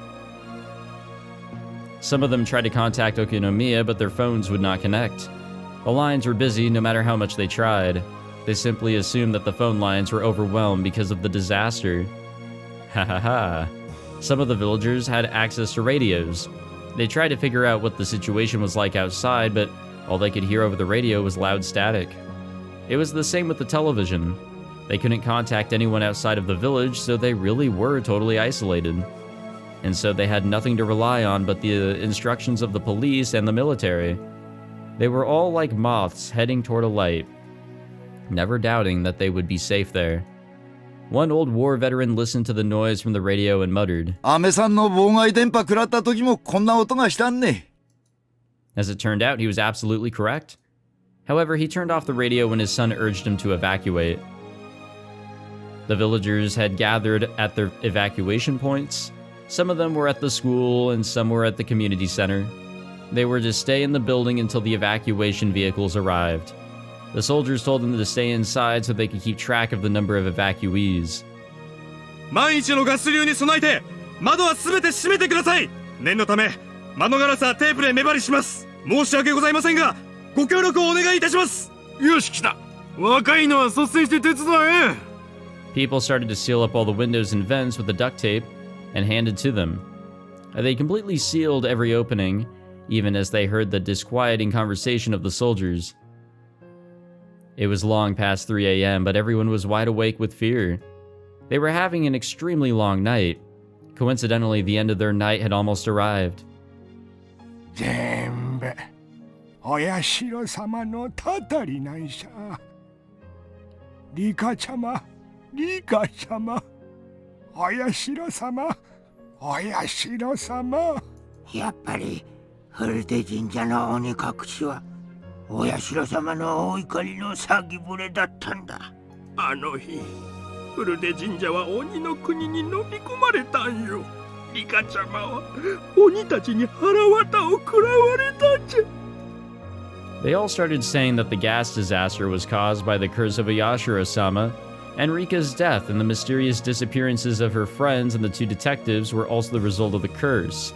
Some of them tried to contact Okinomiya, but their phones would not connect. The lines were busy no matter how much they tried. They simply assumed that the phone lines were overwhelmed because of the disaster. Ha ha ha. Some of the villagers had access to radios. They tried to figure out what the situation was like outside, but all they could hear over the radio was loud static. It was the same with the television. They couldn't contact anyone outside of the village, so they really were totally isolated. And so they had nothing to rely on but the instructions of the police and the military. They were all like moths heading toward a light, never doubting that they would be safe there. One old war veteran listened to the noise from the radio and muttered, As it turned out, he was absolutely correct. However, he turned off the radio when his son urged him to evacuate. The villagers had gathered at their evacuation points. Some of them were at the school and some were at the community center. They were to stay in the building until the evacuation vehicles arrived. The soldiers told them to stay inside so they could keep track of the number of evacuees. 万一のガス流に備えて窓はすべて閉めてください。念のため窓ガラスはテープで目張りします。申し訳ございませんがご協力をお願いいたします。よし来た。若いのは率先して手伝え。People started to seal up all the windows and vents with the duct tape and handed to them. They completely sealed every opening, even as they heard the disquieting conversation of the soldiers. It was long past 3 a.m., but everyone was wide awake with fear. They were having an extremely long night. Coincidentally, the end of their night had almost arrived. 全部お社様のたたりなんしゃ。リカちゃま、リカちゃま、お社様、お社様。やっぱりフルテ神社の鬼隠しはお社様のお怒りの先触れだったんだ。あの日、フルテ神社は鬼の国に飲み込まれたんよ。リカちゃまは鬼たちに腹渡を食らわれたんじゃ。They all started saying that the gas disaster was caused by the curse of Ayashiro-sama, and Rika's death and the mysterious disappearances of her friends and the two detectives were also the result of the curse.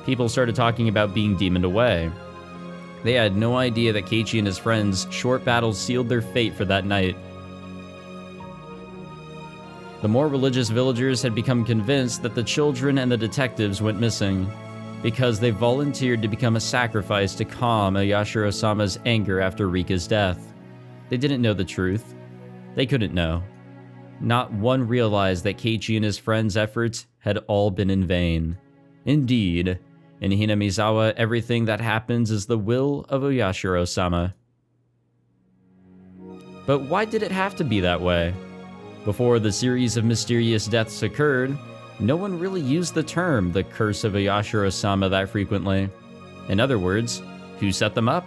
People started talking about being demoned away. They had no idea that Keiichi and his friends' short battles sealed their fate for that night. The more religious villagers had become convinced that the children and the detectives went missing, because they volunteered to become a sacrifice to calm Ayashiro-sama's anger after Rika's death. They didn't know the truth. They couldn't know. Not one realized that Keiichi and his friends' efforts had all been in vain. Indeed, in Hinamizawa, everything that happens is the will of Oyashiro-sama. But why did it have to be that way? Before the series of mysterious deaths occurred, no one really used the term the curse of Oyashiro-sama that frequently. In other words, who set them up?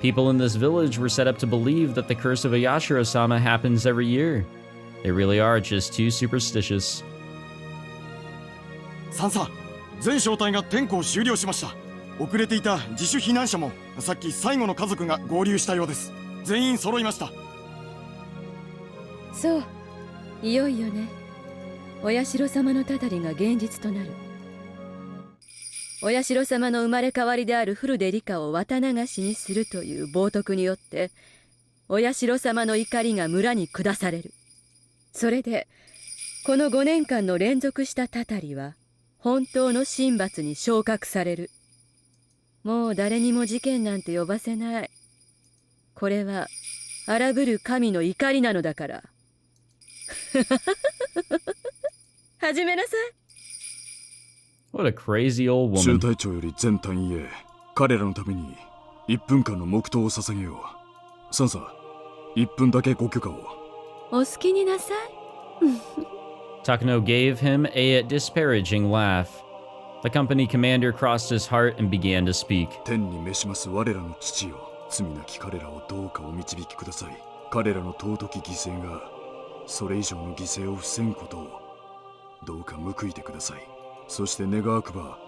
People in this village were set up to believe that the curse of Oyashiro-sama happens every year. They really are just too superstitious. サンサ、全小隊が点呼を終了しました。遅れていた自主避難者もさっき最後の家族が合流したようです。全員揃いました。そう、いよいよね。お社様のたたりが現実となる。お社様の生まれ変わりであるフルデリカを綿流しにするという冒涜によって、お社様の怒りが村に下される。それで、この5年間の連続したたたりは、本当の神罰に昇格される。もう誰にも事件なんて呼ばせない。これは、荒ぶる神の怒りなのだから。始めなさい。What a crazy old woman. 中隊長より全隊員へ彼らのために1分間の黙祷を捧げよう。サンサ、1分だけご許可を。お好きになさい。Takano gave him a disparaging laugh. The company commander crossed his heart and began to speak. 天に召します我らの父よ、罪なき彼らをどうかお導きください。彼らの尊き犠牲がそれ以上の犠牲を防ぐことをどうか報いてください。そして願わくば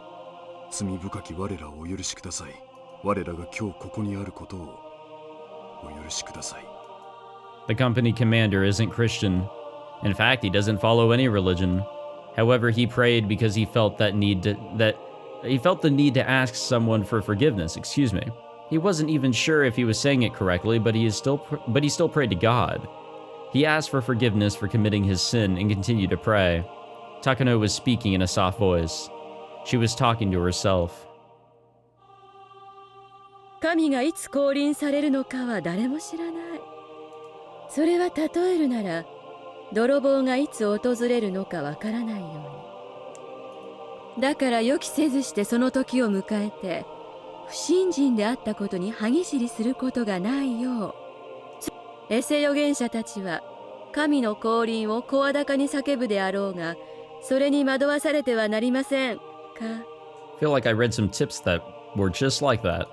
罪深き我らをお許しください。我らが今日ここにあることをお許しください。 The company commander isn't Christian. In fact, he doesn't follow any religion. However, he prayed because he felt the need to ask someone for forgiveness. Excuse me. He wasn't even sure if he was saying it correctly, but he still prayed to God. He asked for forgiveness for committing his sin and continued to pray. Takano was speaking in a soft voice. She was talking to herself. 神がいつ降臨されるのかは誰も知らない。それは例えるなら、泥棒がいつ訪れるのかわからないように。だから予期せずしてその時を迎えて、不信心であったことに歯ぎしりすることがないよう。エセ預言者たちは神の降臨を声高に叫ぶであろうが、それに惑わされてはなりませんか。 I feel like I read some tips that were just like that.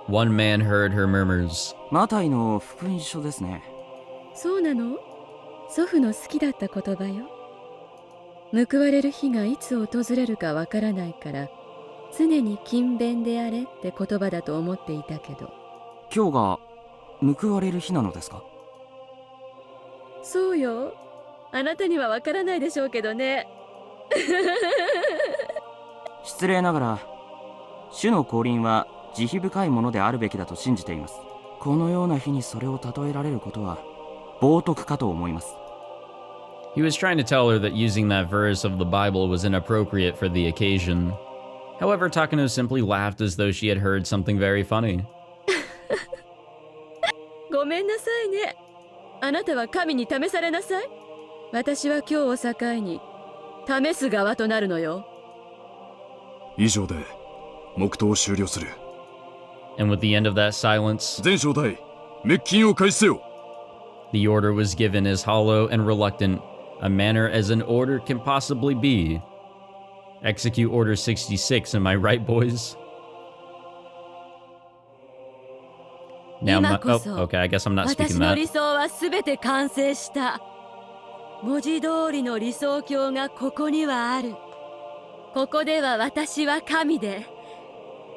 One man heard her murmurs. マタイの福音書ですね。そうなの？祖父の好きだった言葉よ。報われる日がいつ訪れるかわからないから、常に勤勉であれって言葉だと思っていたけど。今日が報われる日なのですか？そうよ。あなたにはわからないでしょうけどね。失礼ながら、主の降臨は慈悲深いものであるべきだと信じています。このような日にそれを例えられることは冒涜かと思います。He was trying to tell her that using that verse of the Bible was inappropriate for the occasion. However, Takano simply laughed as though she had heard something very funny. ごめんなさいね。あなたは神に試されなさい。私は今日を境に試す側となるのよ。以上で黙祷を終了する。 And with the end of that silence, 全小隊、滅菌を開始せよ。 the order was given as hollow and reluctant a manner as an order can possibly be. Execute Order 66, am I right, boys? Now, okay, I guess I'm not speaking 私の that. 理想はすべて完成した。文字通りの理想郷がここにはある。ここでは私は神で、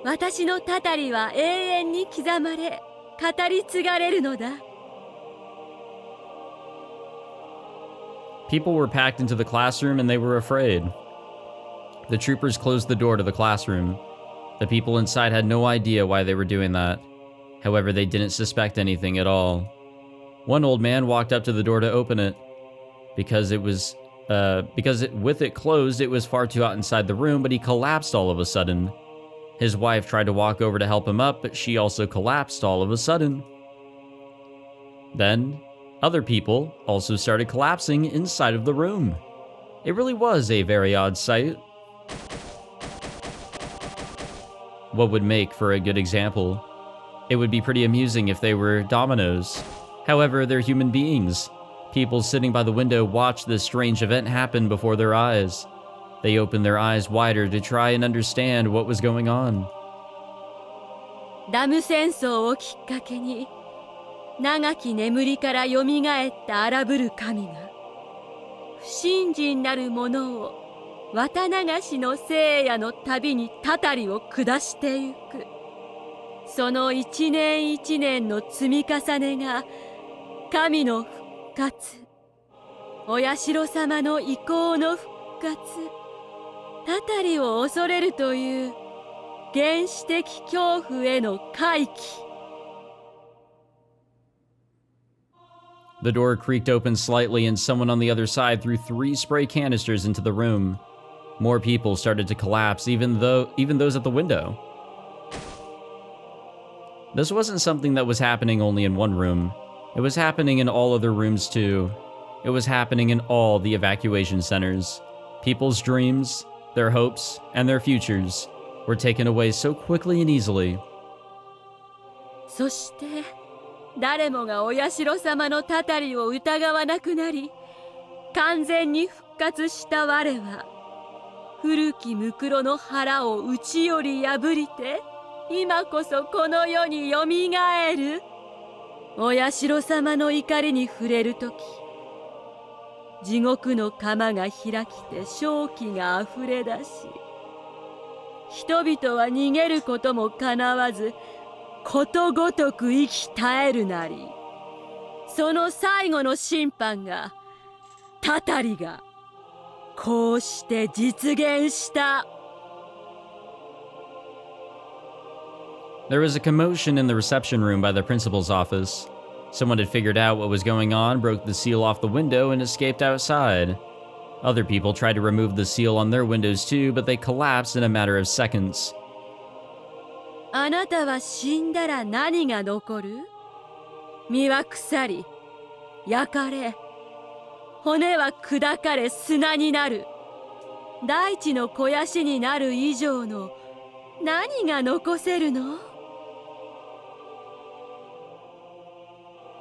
私のたたりは永遠に刻まれ、語り継がれるのだ。People were packed into the classroom and they were afraid. The troopers closed the door to the classroom. The people inside had no idea why they were doing that. However, they didn't suspect anything at all. One old man walked up to the door to open it. With it closed, it was far too hot inside the room, but he collapsed all of a sudden. His wife tried to walk over to help him up, but she also collapsed all of a sudden. Then, other people also started collapsing inside of the room. It really was a very odd sight. What would make for a good example? It would be pretty amusing if they were dominoes. However, they're human beings. People sitting by the window watched this strange event happen before their eyes. They opened their eyes wider to try and understand what was going on. ダム戦争をきっかけに、長き眠りからよみがえった荒ぶる神が、不信心なる者を綿流しの聖夜の旅にたたりを下してゆく。その一年一年の積み重ねが、神の復活、お社様の意向の復活、たたりを恐れるという原始的恐怖への回帰。The door creaked open slightly and someone on the other side threw 3 spray canisters into the room. More people started to collapse, even those at the window. This wasn't something that was happening only in one room. It was happening in all other rooms too. It was happening in all the evacuation centers. People's dreams, their hopes, and their futures were taken away so quickly and easily. そして誰もがお社様のたたりを疑わなくなり、完全に復活した我は古きムクロの腹を内より破りて、今こそこの世によみがえる。お社様の怒りに触れるとき、地獄の釜が開きて正気があふれ出し、人々は逃げることもかなわず、ことごとく生き絶えるなり。その最後の審判が、たたりがこうして実現した。 There was a commotion in the reception room by the principal's office. Someone had figured out what was going on, broke the seal off the window, and escaped outside. Other people tried to remove the seal on their windows too, but they collapsed in a matter of seconds. あなたは死んだら何が残る？身は腐り、焼かれ、骨は砕かれ砂になる。大地の肥やしになる以上の何が残せるの？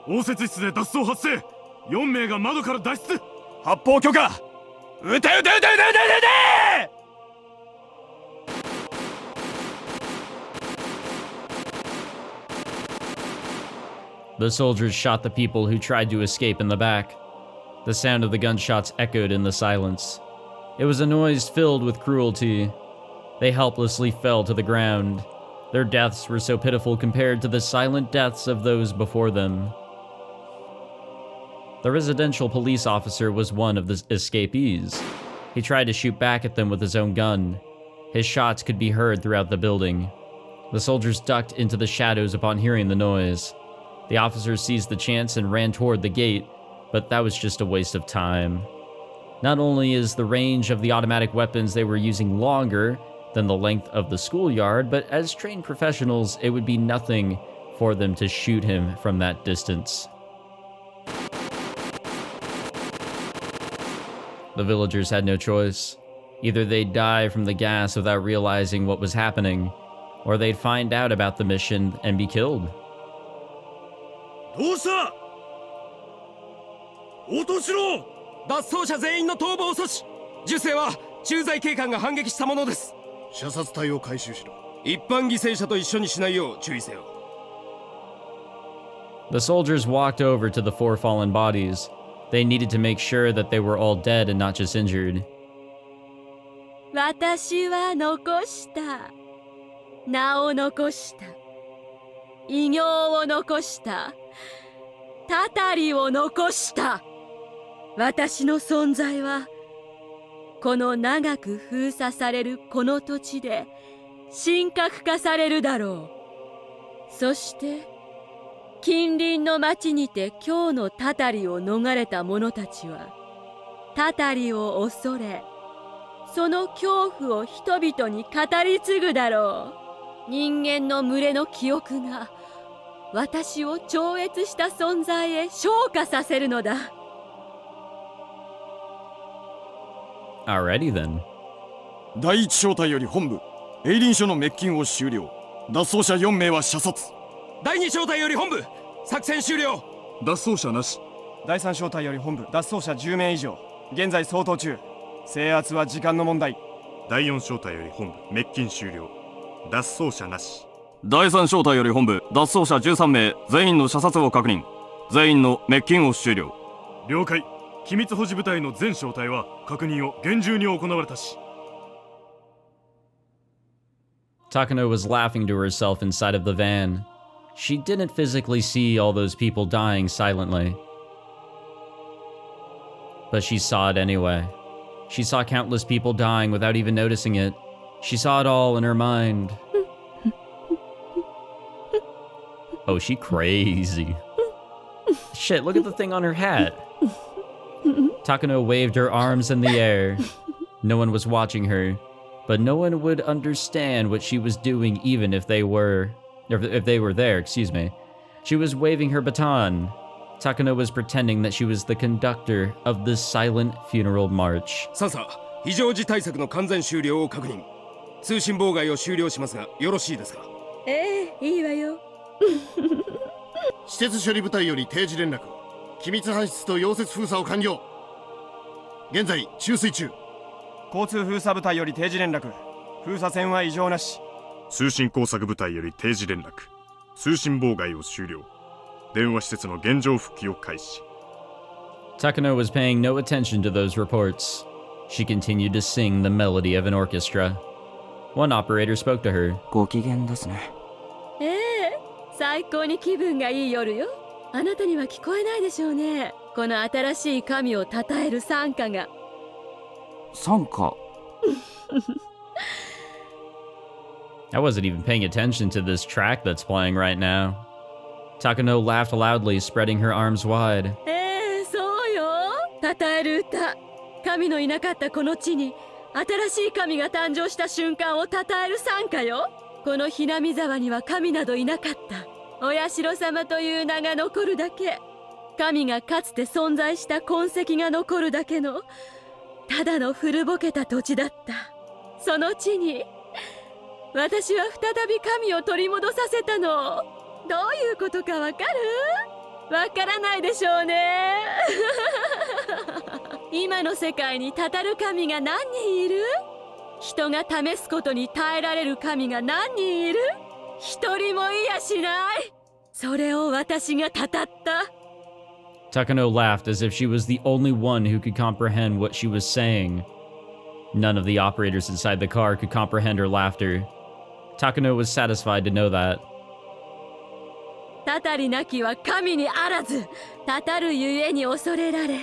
応接室で脱走発生。4名が窓から脱出。発砲許可。撃て撃て撃て撃て撃て撃て。 The soldiers shot the people who tried to escape in the back. The sound of the gunshots echoed in the silence. It was a noise filled with cruelty. They helplessly fell to the ground. Their deaths were so pitiful compared to the silent deaths of those before them. The residential police officer was one of the escapees. He tried to shoot back at them with his own gun. His shots could be heard throughout the building. The soldiers ducked into the shadows upon hearing the noise. The officers seized the chance and ran toward the gate, but that was just a waste of time. Not only is the range of the automatic weapons they were using longer than the length of the schoolyard, but as trained professionals, it would be nothing for them to shoot him from that distance. The villagers had no choice. Either they'd die from the gas without realizing what was happening, or they'd find out about the mission and be killed. どうした？応答しろ！脱走者全員の逃亡阻止。銃声は駐在警官が反撃したものです。射殺隊を回収しろ。一般犠牲者と一緒にしないよう注意せよ。The soldiers walked over to the four fallen bodies. They needed to make sure that they were all dead and not just injured. 私は残した。名を残した。偉業を残した。たたりを残した。私の存在は、この長く封鎖されるこの土地で神格化されるだろう。そして、近隣の町にて今日のたたりを逃れた者たちは、たたりを恐れ、その恐怖を人々に語り継ぐだろう。人間の群れの記憶が、私を超越した存在へ昇華させるのだ。Alrighty then. 第一小隊より本部、エイリン署の滅菌を終了。脱走者4名は射殺。第二小隊より本部、作戦終了。脱走者なし。第三小隊より本部、脱走者10名以上。現在相当中。制圧は時間の問題。第4小隊より本部、滅菌終了。脱走者なし。第3小隊より本部、脱走者13名、全員の射殺を確認。全員の滅菌を終了。了解。機密保持部隊の全小隊は確認を厳重に行われたし。Takano was laughing to herself inside of the van. She didn't physically see all those people dying silently. But she saw it anyway. She saw countless people dying without even noticing it. She saw it all in her mind. Oh, she crazy. Shit, look at the thing on her hat. Takano waved her arms in the air. No one was watching her, but no one would understand what she was doing even if they were there, excuse me. She was waving her baton. Takano was pretending that she was the conductor of the silent funeral march. さあさあ、非常時対策の完全終了を確認。通信妨害を終了しますがよろしいですか？ええ、いいわよ。施設処理部隊より定時連絡。機密搬出と溶接封鎖を完了。現在注水中。交通封鎖部隊より定時連絡。封鎖線は異常なし。通信工作部隊より定時連絡。通信妨害を終了。電話施設の現状復帰を開始。 Takano was paying no attention to those reports. She continued to sing the melody of an orchestra. One operator spoke to her. ご機嫌ですね。ええ、最高に気分がいい夜よ。あなたには聞こえないでしょうね。この新しい神を称える賛歌が。賛歌。I wasn't even paying attention to this track that's playing right now. Takano laughed loudly, spreading her arms wide. ええ、そうよ。称える歌。神のいなかったこの地に新しい神が誕生した瞬間を称える賛歌よ。このHinamizawaには神などいなかった。お社様という名が残るだけ。神がかつて存在した痕跡が残るだけのただの古ぼけた土地だった。その地に私は再び神を取り戻させたの。どういうことかわかる？わからないでしょうね。今の世界にたたる神が何人いる？人が試すことに耐えられる神が何人いる？一人もいやしない。それを私がたたった。Takano laughed as if she was the only one who could comprehend what she was saying. None of the operators inside the car could comprehend her laughter. Takano was satisfied to know that. たたりなきは神にあらず、たたるゆえに恐れられ、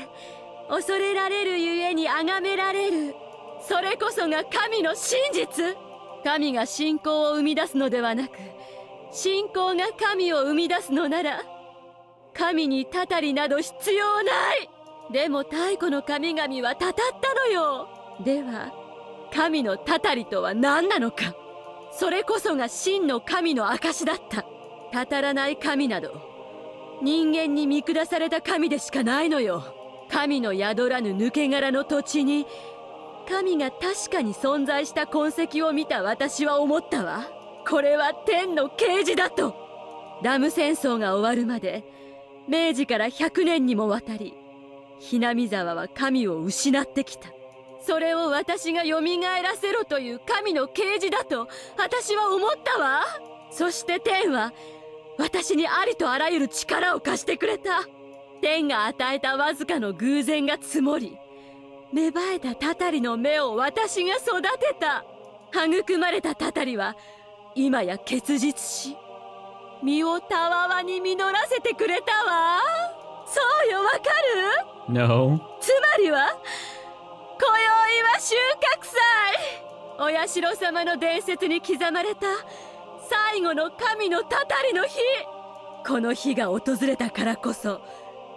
恐れられるゆえに崇められる。それこそが神の真実。神が信仰を生み出すのではなく、信仰が神を生み出すのなら、神にたたりなど必要ない。でも太古の神々はたたったのよ。では、神のたたりとは何なのか。それこそが真の神の証だった。たたらない神など、人間に見下された神でしかないのよ。神の宿らぬ抜け殻の土地に、神が確かに存在した痕跡を見た私は思ったわ。これは天の啓示だと。ダム戦争が終わるまで、明治から100年にもわたり、Hinamizawaは神を失ってきた。それを私が蘇らせろという神の啓示だと私は思ったわ。そして天は私にありとあらゆる力を貸してくれた。天が与えたわずかの偶然が積もり、芽生えたたたりの芽を私が育てた。育まれたたたりは今や結実し、実をたわわに実らせてくれたわ。そうよ、わかる？ No. つまりは今宵は収穫祭。お社様の伝説に刻まれた最後の神のたたりの日。この日が訪れたからこそ、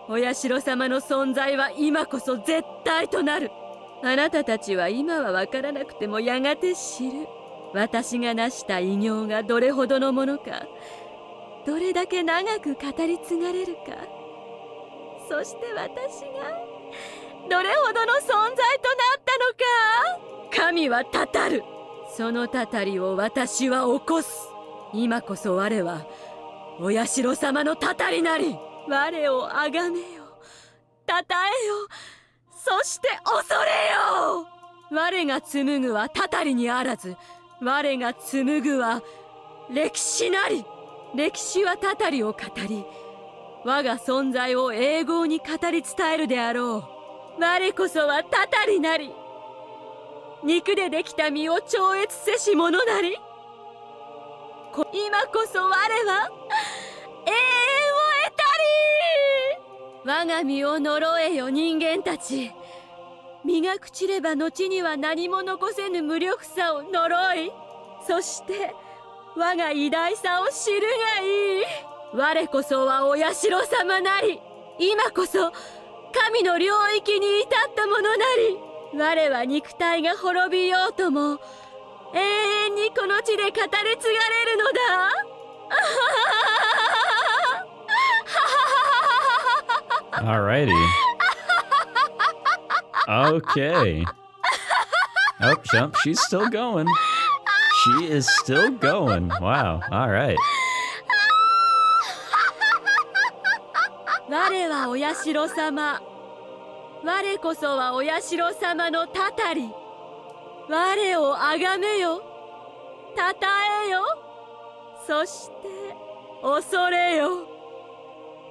お社様の存在は今こそ絶対となる。あなたたちは今は分からなくてもやがて知る。私が成した偉業がどれほどのものか、どれだけ長く語り継がれるか、そして私がどれほどの存在となったのか。神はたたる。そのたたりを私は起こす。今こそ我はお社様のたたりなり。我をあがめよ、たたえよ、そして恐れよ。我が紡ぐはたたりにあらず、我が紡ぐは歴史なり。歴史はたたりを語り、我が存在を永劫に語り伝えるであろう。我こそはたたりなり。肉でできた身を超越せし者なり。今こそ我は永遠を得たり。我が身を呪えよ人間たち。身が朽ちれば後には何も残せぬ無力さを呪い、そして我が偉大さを知るがいい。我こそはお社様なり。今こそ神の領域に至ったものなり。我は肉体が滅びようとも永遠にこの地で語り継がれるのだ。Alrighty. Okay. Oh, she's still going. She is still going. Wow. All right. 我はお社様。我こそはお社様のたたり。我をあがめよ。たたえよ。そして恐れよ。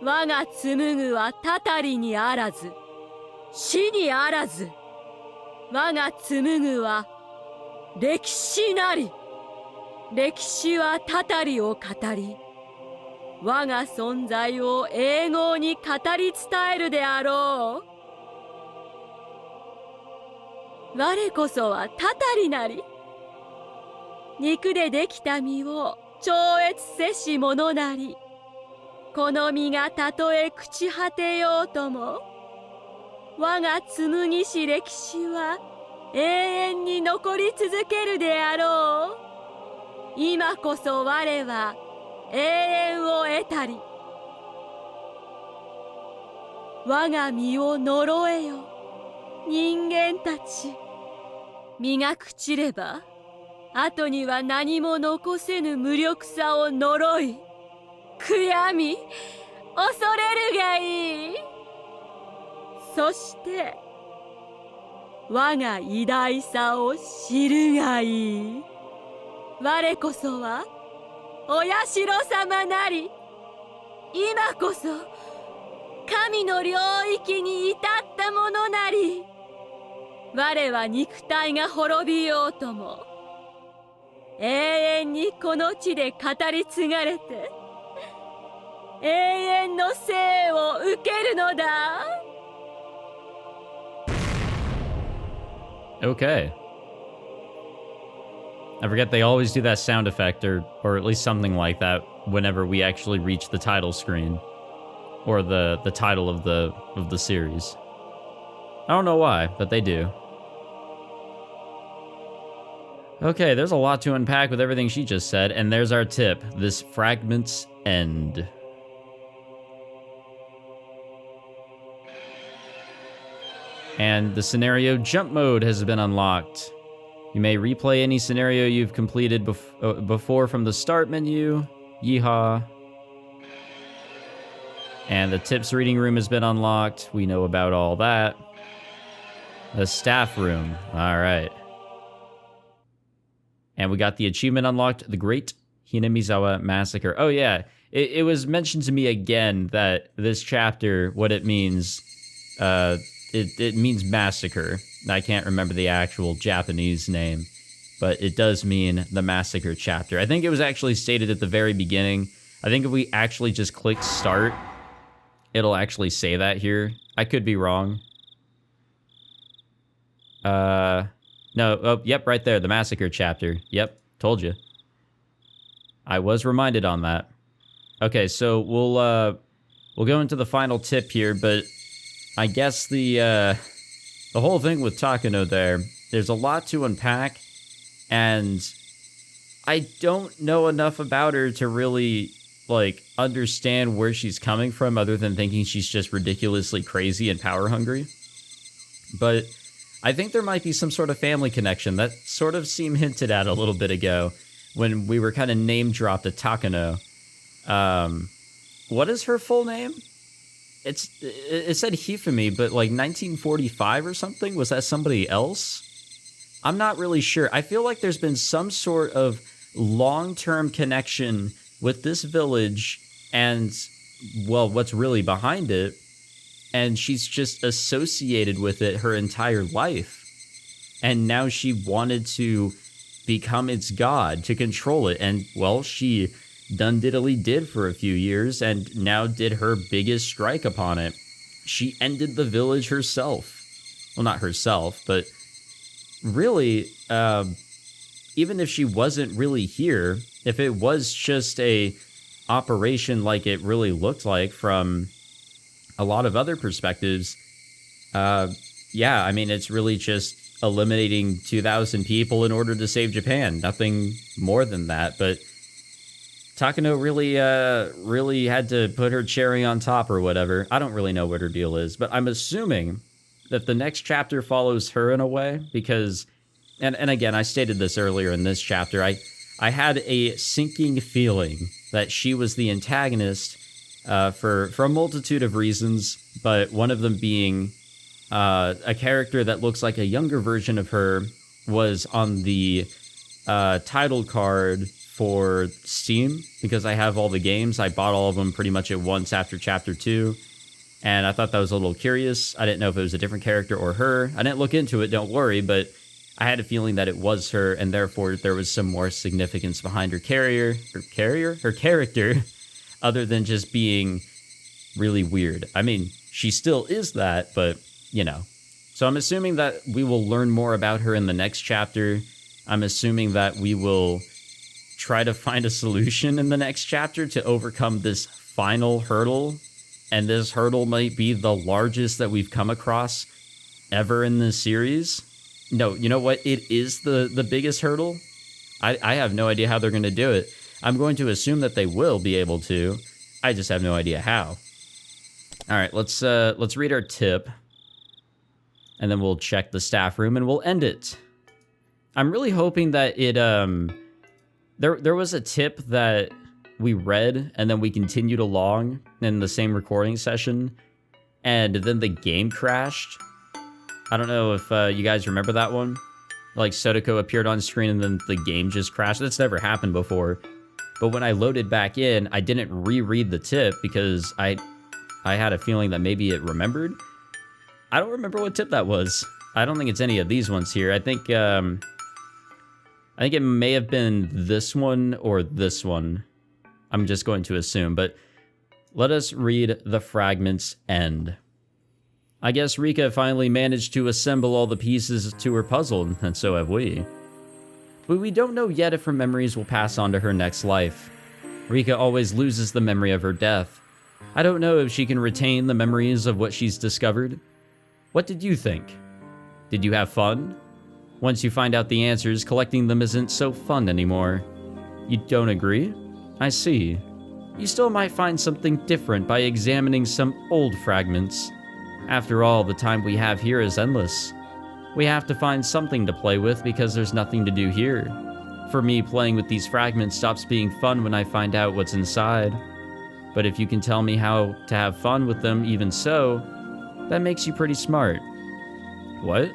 我が紡ぐはたたりにあらず。死にあらず。我が紡ぐは歴史なり。歴史はたたりを語り。我が存在を永遠に語り伝えるであろう。我こそはたたりなり。肉でできた身を超越せし者なり。この身がたとえ朽ち果てようとも、我が紡ぎし歴史は永遠に残り続けるであろう。今こそ我は永遠を得たり。我が身を呪えよ、人間たち。身が朽ちれば、後には何も残せぬ無力さを呪い、悔やみ、恐れるがいい。そして、我が偉大さを知るがいい。我こそは、お社様なり。今こそ、神の領域に至ったものなり。我は肉体が滅びようとも、永遠にこの地で語り継がれて、永遠の生を受けるのだ。Okay. I forget they always do that sound effect, or at least something like that, whenever we actually reach the title screen, or the title of the series. I don't know why, but they do. Okay, there's a lot to unpack with everything she just said, and there's our tip. This fragment's end. And the scenario jump mode has been unlocked. You may replay any scenario you've completed before from the start menu. Yeehaw. And the tips reading room has been unlocked. We know about all that. The staff room. All right. And we got the achievement unlocked, the Great Hinamizawa Massacre. Oh yeah, it was mentioned to me again that this chapter, what it means, it means massacre. I can't remember the actual Japanese name, but it does mean the massacre chapter. I think it was actually stated at the very beginning. I think if we actually just click start, it'll actually say that here. I could be wrong. No, oh, yep, right there, the massacre chapter. Yep, told you. I was reminded on that. Okay, so we'll go into the final tip here, but I guess the whole thing with Takano there's a lot to unpack, and I don't know enough about her to really, like, understand where she's coming from other than thinking she's just ridiculously crazy and power hungry. But I think there might be some sort of family connection that sort of seemed hinted at a little bit ago when we were kind of name-dropped at Takano. What is her full name? It said Hifumi, but like 1945 or something? Was that somebody else? I'm not really sure. I feel like there's been some sort of long-term connection with this village and, well, what's really behind it. And she's just associated with it her entire life. And now she wanted to become its god, to control it. And, well, she done diddly did for a few years and now did her biggest strike upon it. She ended the village herself. Well, not herself, but really, even if she wasn't really here, if it was just a operation like it really looked like from a lot of other perspectives, yeah, I mean, it's really just eliminating 2,000 people in order to save Japan. Nothing more than that, but Takano really had to put her cherry on top or whatever. I don't really know what her deal is, but I'm assuming that the next chapter follows her in a way, because and again, I stated this earlier in this chapter, I had a sinking feeling that she was the antagonist for a multitude of reasons, but one of them being a character that looks like a younger version of her was on the title card for Steam, because I have all the games. I bought all of them pretty much at once after Chapter 2, and I thought that was a little curious. I didn't know if it was a different character or her. I didn't look into it, don't worry, but I had a feeling that it was her, and therefore there was some more significance behind her character, other than just being really weird. I mean, she still is that, but, you know. So I'm assuming that we will learn more about her in the next chapter. I'm assuming that we will try to find a solution in the next chapter to overcome this final hurdle, and this hurdle might be the largest that we've come across ever in this series. No, you know what? It is the biggest hurdle. I have no idea how they're going to do it. I'm going to assume that they will be able to. I just have no idea how. All right, let's read our tip, and then we'll check the staff room, and we'll end it. I'm really hoping that it there was a tip that we read, and then we continued along in the same recording session, and then the game crashed. I don't know if you guys remember that one. Like, Sodoko appeared on screen and then the game just crashed. That's never happened before. But when I loaded back in, I didn't reread the tip because I had a feeling that maybe it remembered. I don't remember what tip that was. I don't think it's any of these ones here. I think it may have been this one or this one. I'm just going to assume, but let us read the fragment's end. I guess Rika finally managed to assemble all the pieces to her puzzle, and so have we. But we don't know yet if her memories will pass on to her next life. Rika always loses the memory of her death. I don't know if she can retain the memories of what she's discovered. What did you think? Did you have fun? Once you find out the answers, collecting them isn't so fun anymore. You don't agree? I see. You still might find something different by examining some old fragments. After all, the time we have here is endless. We have to find something to play with because there's nothing to do here. For me, playing with these fragments stops being fun when I find out what's inside. But if you can tell me how to have fun with them even so, that makes you pretty smart. What?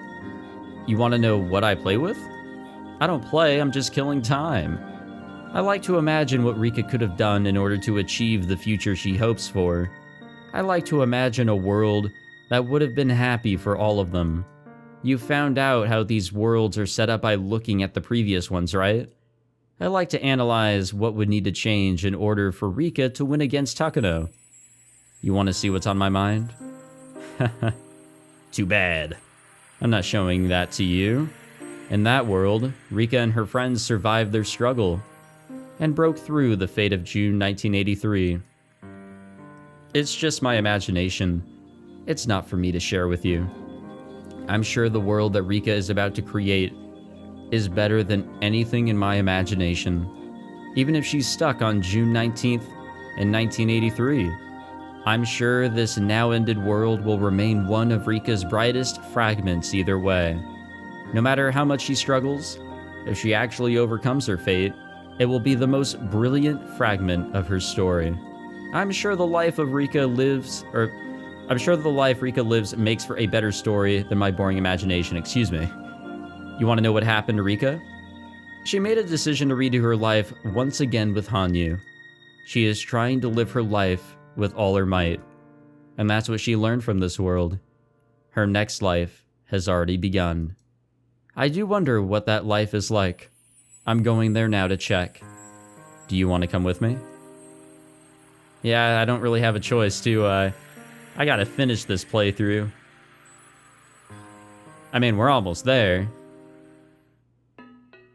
You want to know what I play with? I don't play, I'm just killing time. I like to imagine what Rika could have done in order to achieve the future she hopes for. I like to imagine a world that would have been happy for all of them. You found out how these worlds are set up by looking at the previous ones, right? I like to analyze what would need to change in order for Rika to win against Takano. You want to see what's on my mind? Too bad. I'm not showing that to you. In that world, Rika and her friends survived their struggle and broke through the fate of June 1983. It's just my imagination. It's not for me to share with you. I'm sure the world that Rika is about to create is better than anything in my imagination, even if she's stuck on June 19th in 1983. I'm sure this now-ended world will remain one of Rika's brightest fragments either way. No matter how much she struggles, if she actually overcomes her fate, it will be the most brilliant fragment of her story. I'm sure the life Rika lives makes for a better story than my boring imagination, excuse me. You want to know what happened to Rika? She made a decision to redo her life once again with Hanyu. She is trying to live her life with all her might. And that's what she learned from this world. Her next life has already begun. I do wonder what that life is like. I'm going there now to check. Do you want to come with me? Yeah, I don't really have a choice, too. I gotta finish this playthrough. I mean, we're almost there.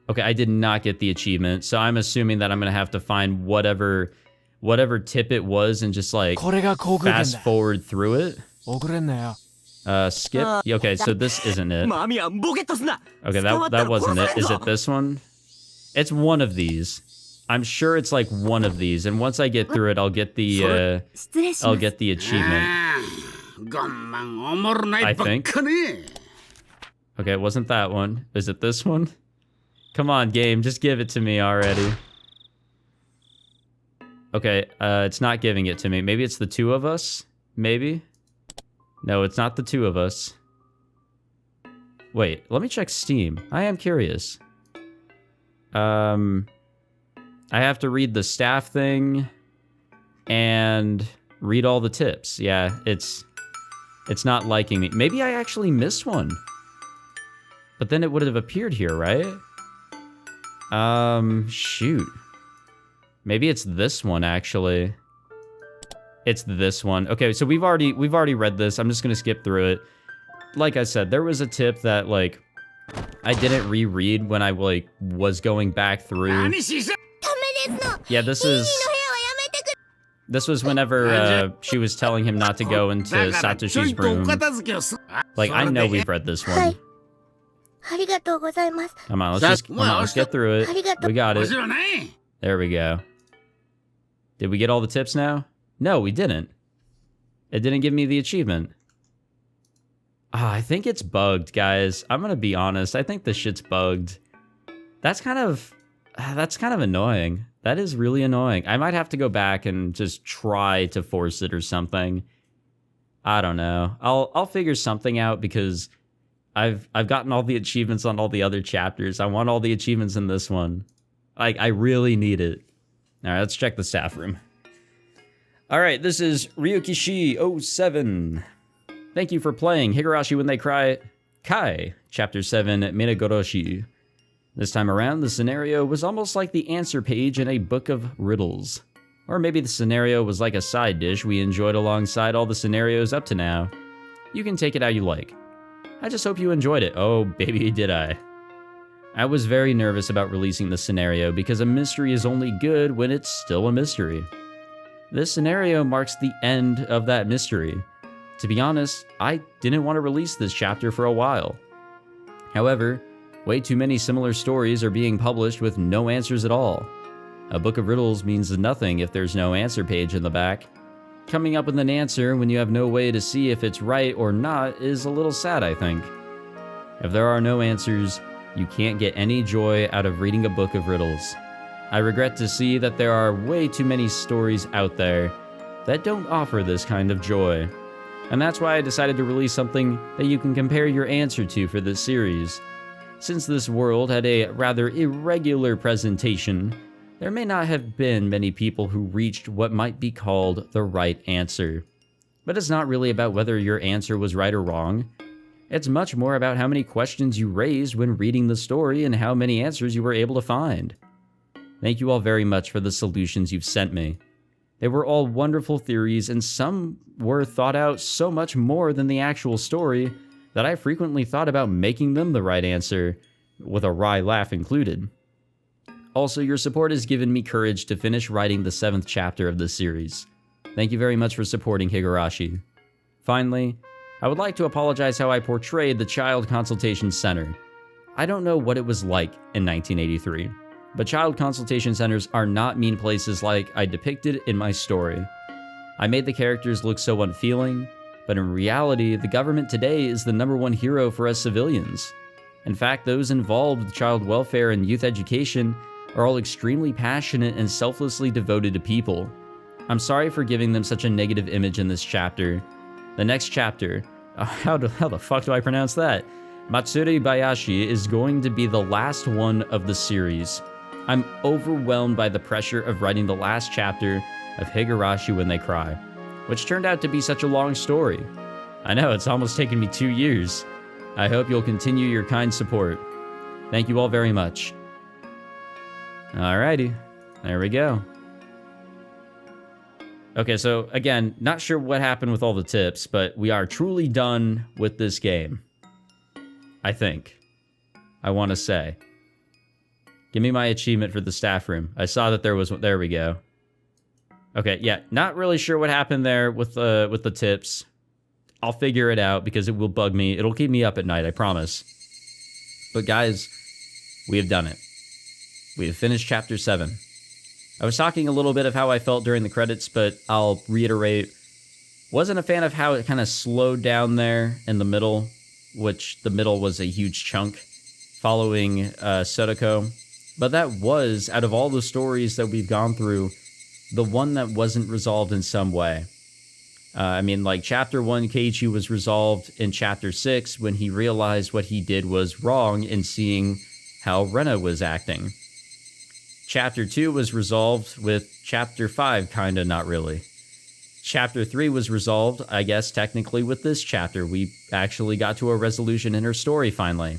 Okay, I did not get the achievement, so I'm assuming that I'm gonna have to find whatever tip it was and just like fast forward through it. Skip. Okay, so this isn't it. Okay, that wasn't it. Is it this one? It's one of these. I'm sure it's like one of these, and once I get through it, I'll get the achievement. I think. Okay, it wasn't that one. Is it this one? Come on, game, just give it to me already. Okay, it's not giving it to me. Maybe it's the two of us? Maybe? No, it's not the two of us. Wait, let me check Steam. I am curious. I have to read the staff thing and read all the tips. Yeah, it's not liking me. Maybe I actually missed one. But then it would have appeared here, right? Shoot. Maybe it's this one, actually. It's this one. Okay, so we've already read this. I'm just gonna skip through it. Like I said, there was a tip that, like, I didn't reread when I, like, was going back through. Yeah, this was whenever, she was telling him not to go into Satoshi's room. Like, I know we've read this one. Come on, let's get through it. We got it. There we go. Did we get all the tips now? No, we didn't. It didn't give me the achievement. I think it's bugged, guys. I'm gonna be honest. I think this shit's bugged. That's kind of annoying. That is really annoying. I might have to go back and just try to force it or something. I don't know. I'll figure something out because I've gotten all the achievements on all the other chapters. I want all the achievements in this one. I really need it. All right, let's check the staff room. All right, this is Ryukishi 07. Thank you for playing Higurashi When They Cry Kai, Chapter 7, Minagoroshi. This time around, the scenario was almost like the answer page in a book of riddles. Or maybe the scenario was like a side dish we enjoyed alongside all the scenarios up to now. You can take it how you like. I just hope you enjoyed it. Oh, baby, did I. I was very nervous about releasing this scenario because a mystery is only good when it's still a mystery. This scenario marks the end of that mystery. To be honest, I didn't want to release this chapter for a while. However, way too many similar stories are being published with no answers at all. A book of riddles means nothing if there's no answer page in the back. Coming up with an answer when you have no way to see if it's right or not is a little sad, I think. If there are no answers, you can't get any joy out of reading a book of riddles. I regret to see that there are way too many stories out there that don't offer this kind of joy. And that's why I decided to release something that you can compare your answer to for this series. Since this world had a rather irregular presentation, there may not have been many people who reached what might be called the right answer. But it's not really about whether your answer was right or wrong. It's much more about how many questions you raised when reading the story and how many answers you were able to find. Thank you all very much for the solutions you've sent me. They were all wonderful theories, and some were thought out so much more than the actual story that I frequently thought about making them the right answer, with a wry laugh included. Also, your support has given me courage to finish writing the 7th chapter of this series. Thank you very much for supporting Higurashi. Finally, I would like to apologize how I portrayed the Child Consultation Center. I don't know what it was like in 1983, but child consultation centers are not mean places like I depicted in my story. I made the characters look so unfeeling, but in reality, the government today is the #1 hero for us civilians. In fact, those involved with child welfare and youth education are all extremely passionate and selflessly devoted to people. I'm sorry for giving them such a negative image in this chapter. The next chapter, how the fuck do I pronounce that? Matsuri Bayashi is going to be the last one of the series. I'm overwhelmed by the pressure of writing the last chapter of Higurashi When They Cry, which turned out to be such a long story. I know, it's almost taken me 2 years. I hope you'll continue your kind support. Thank you all very much. Alrighty, there we go. Okay, so again, not sure what happened with all the tips, but we are truly done with this game. I think. I want to say. Give me my achievement for the staff room. I saw that there was... There we go. Okay, yeah, not really sure what happened there with the tips. I'll figure it out because it will bug me. It'll keep me up at night, I promise. But guys, we have done it. We have finished Chapter 7. I was talking a little bit of how I felt during the credits, but I'll reiterate. Wasn't a fan of how it kind of slowed down there in the middle. which the middle was a huge chunk following Sotoko. But that was, out of all the stories that we've gone through, the one that wasn't resolved in some way. I mean, like, Chapter 1, Keiichi was resolved in Chapter 6 when he realized what he did was wrong in seeing how Rena was acting. Chapter 2 was resolved with Chapter 5, kinda, not really. Chapter 3 was resolved, I guess, technically with this chapter. We actually got to a resolution in her story, finally.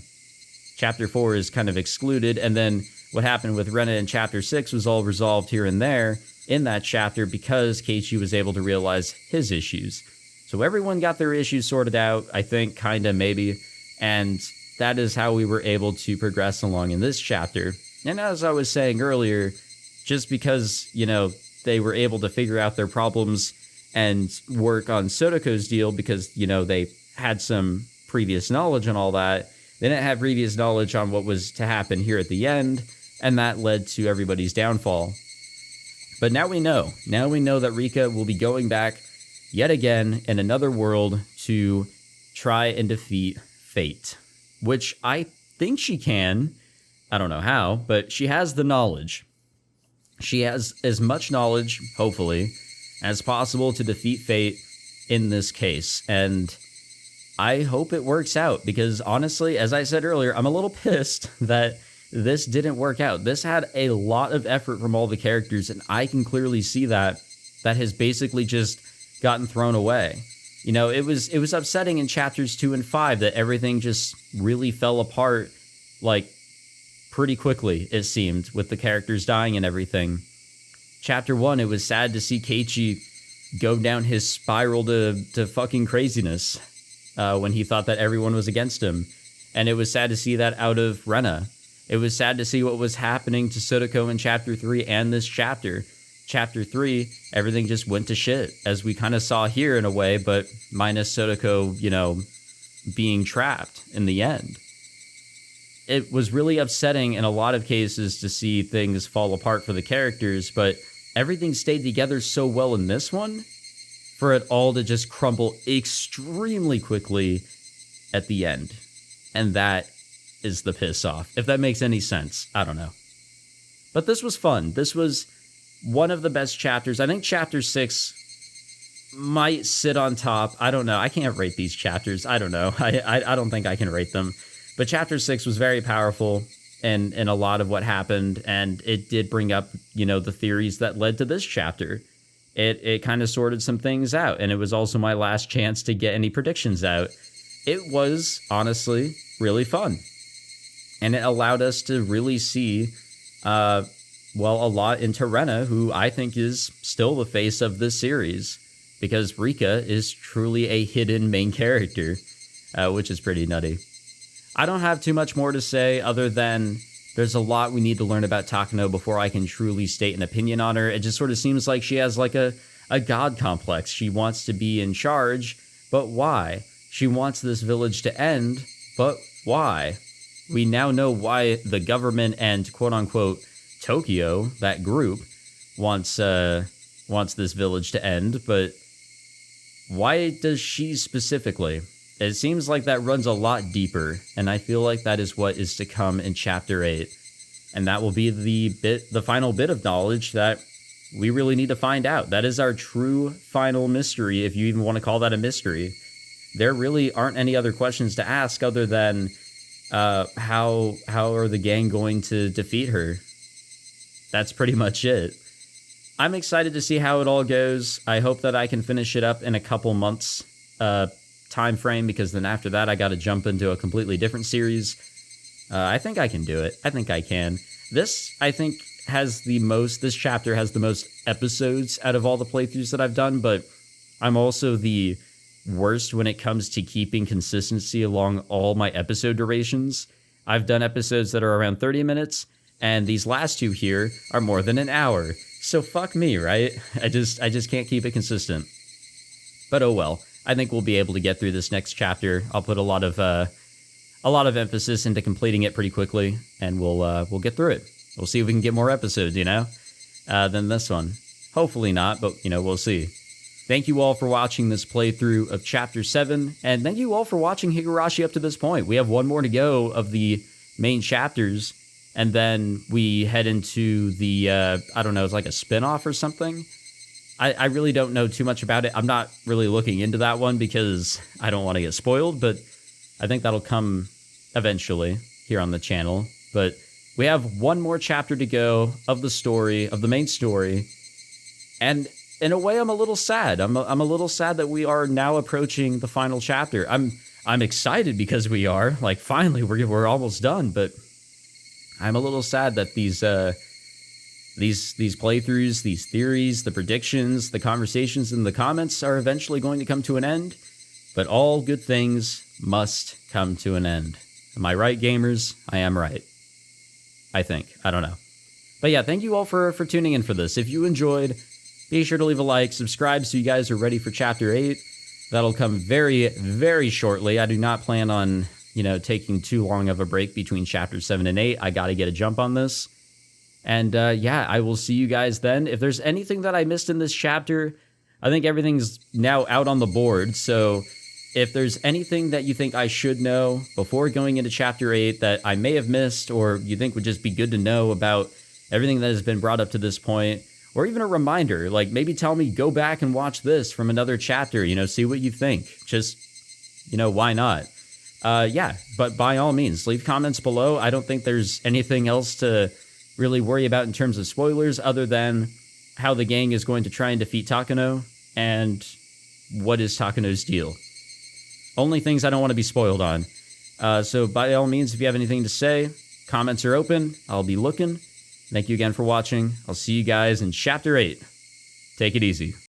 Chapter 4 is kind of excluded, and then what happened with Rena in Chapter 6 was all resolved here and there in that chapter because Keiichi was able to realize his issues. So everyone got their issues sorted out, I think, kinda, maybe, and that is how we were able to progress along in this chapter. And as I was saying earlier, just because, you know, they were able to figure out their problems and work on Sotoko's deal because, you know, they had some previous knowledge and all that, they didn't have previous knowledge on what was to happen here at the end, and that led to everybody's downfall. But now we know. Now we know that Rika will be going back yet again in another world to try and defeat Fate, which I think she can. I don't know how, but she has the knowledge. She has as much knowledge, hopefully, as possible to defeat Fate in this case. And I hope it works out because honestly, as I said earlier, I'm a little pissed that this didn't work out. This had a lot of effort from all the characters, and I can clearly see that has basically just gotten thrown away. You know, it was upsetting in chapters 2 and 5 that everything just really fell apart, like, pretty quickly, it seemed, with the characters dying and everything. Chapter 1, it was sad to see Keiichi go down his spiral to fucking craziness when he thought that everyone was against him. And it was sad to see that out of Rena. It was sad to see what was happening to Sotoko in Chapter 3 and this chapter. Chapter 3, everything just went to shit, as we kind of saw here in a way, but minus Sotoko, you know, being trapped in the end. It was really upsetting in a lot of cases to see things fall apart for the characters, but everything stayed together so well in this one for it all to just crumble extremely quickly at the end. And that is the piss off. If that makes any sense, I don't know. But this was fun. This was one of the best chapters. I think Chapter 6 might sit on top. I don't know. I can't rate these chapters. I don't know. I don't think I can rate them. But Chapter 6 was very powerful in a lot of what happened, and it did bring up, you know, the theories that led to this chapter. It kind of sorted some things out, and it was also my last chance to get any predictions out. It was, honestly, really fun. And it allowed us to really see, a lot into Rena, who I think is still the face of this series, because Rika is truly a hidden main character, which is pretty nutty. I don't have too much more to say other than there's a lot we need to learn about Takano before I can truly state an opinion on her. It just sort of seems like she has like a god complex. She wants to be in charge, but why? She wants this village to end, but why? We now know why the government and quote-unquote Tokyo, that group, wants this village to end, but why does she specifically? It seems like that runs a lot deeper, and I feel like that is what is to come in Chapter 8. And that will be the final bit of knowledge that we really need to find out. That is our true final mystery, if you even want to call that a mystery. There really aren't any other questions to ask other than how are the gang going to defeat her? That's pretty much it. I'm excited to see how it all goes. I hope that I can finish it up in a couple months time frame, because then after that I got to jump into a completely different series. I think I can do it. I think I can. This, I think, this chapter has the most episodes out of all the playthroughs that I've done, but I'm also the worst when it comes to keeping consistency along all my episode durations. I've done episodes that are around 30 minutes, and these last two here are more than an hour. So fuck me, right? I just can't keep it consistent. But oh well. I think we'll be able to get through this next chapter. I'll put a lot of emphasis into completing it pretty quickly, and we'll get through it. We'll see if we can get more episodes, than this one. Hopefully not, but we'll see. thank you all for watching this playthrough of Chapter 7, and thank you all for watching Higurashi up to this point. We have one more to go of the main chapters, and then we head into the, I don't know, it's like a spin-off or something? I really don't know too much about it. I'm not really looking into that one because I don't want to get spoiled, but I think that'll come eventually here on the channel. But we have one more chapter to go of the story, of the main story, and in a way, I'm a little sad. I'm a little sad that we are now approaching the final chapter. I'm excited because we are, like, finally we're almost done, but I'm a little sad that these playthroughs, these theories, the predictions, the conversations in the comments are eventually going to come to an end. But all good things must come to an end. Am I right, gamers? I am right. I think. I don't know. But yeah, thank you all for tuning in for this. If you enjoyed, be sure to leave a like, subscribe so you guys are ready for Chapter 8. That'll come very, very shortly. I do not plan on, taking too long of a break between Chapter 7 and 8. I gotta get a jump on this. And yeah, I will see you guys then. If there's anything that I missed in this chapter, I think everything's now out on the board. So if there's anything that you think I should know before going into Chapter 8 that I may have missed or you think would just be good to know about everything that has been brought up to this point, or even a reminder, like maybe tell me, go back and watch this from another chapter, see what you think. Just, why not? Yeah, but by all means, leave comments below. I don't think there's anything else to really worry about in terms of spoilers other than how the gang is going to try and defeat Takano and what is Takano's deal. Only things I don't want to be spoiled on. So by all means, if you have anything to say, comments are open. I'll be looking. Thank you again for watching. I'll see you guys in Chapter 8. Take it easy.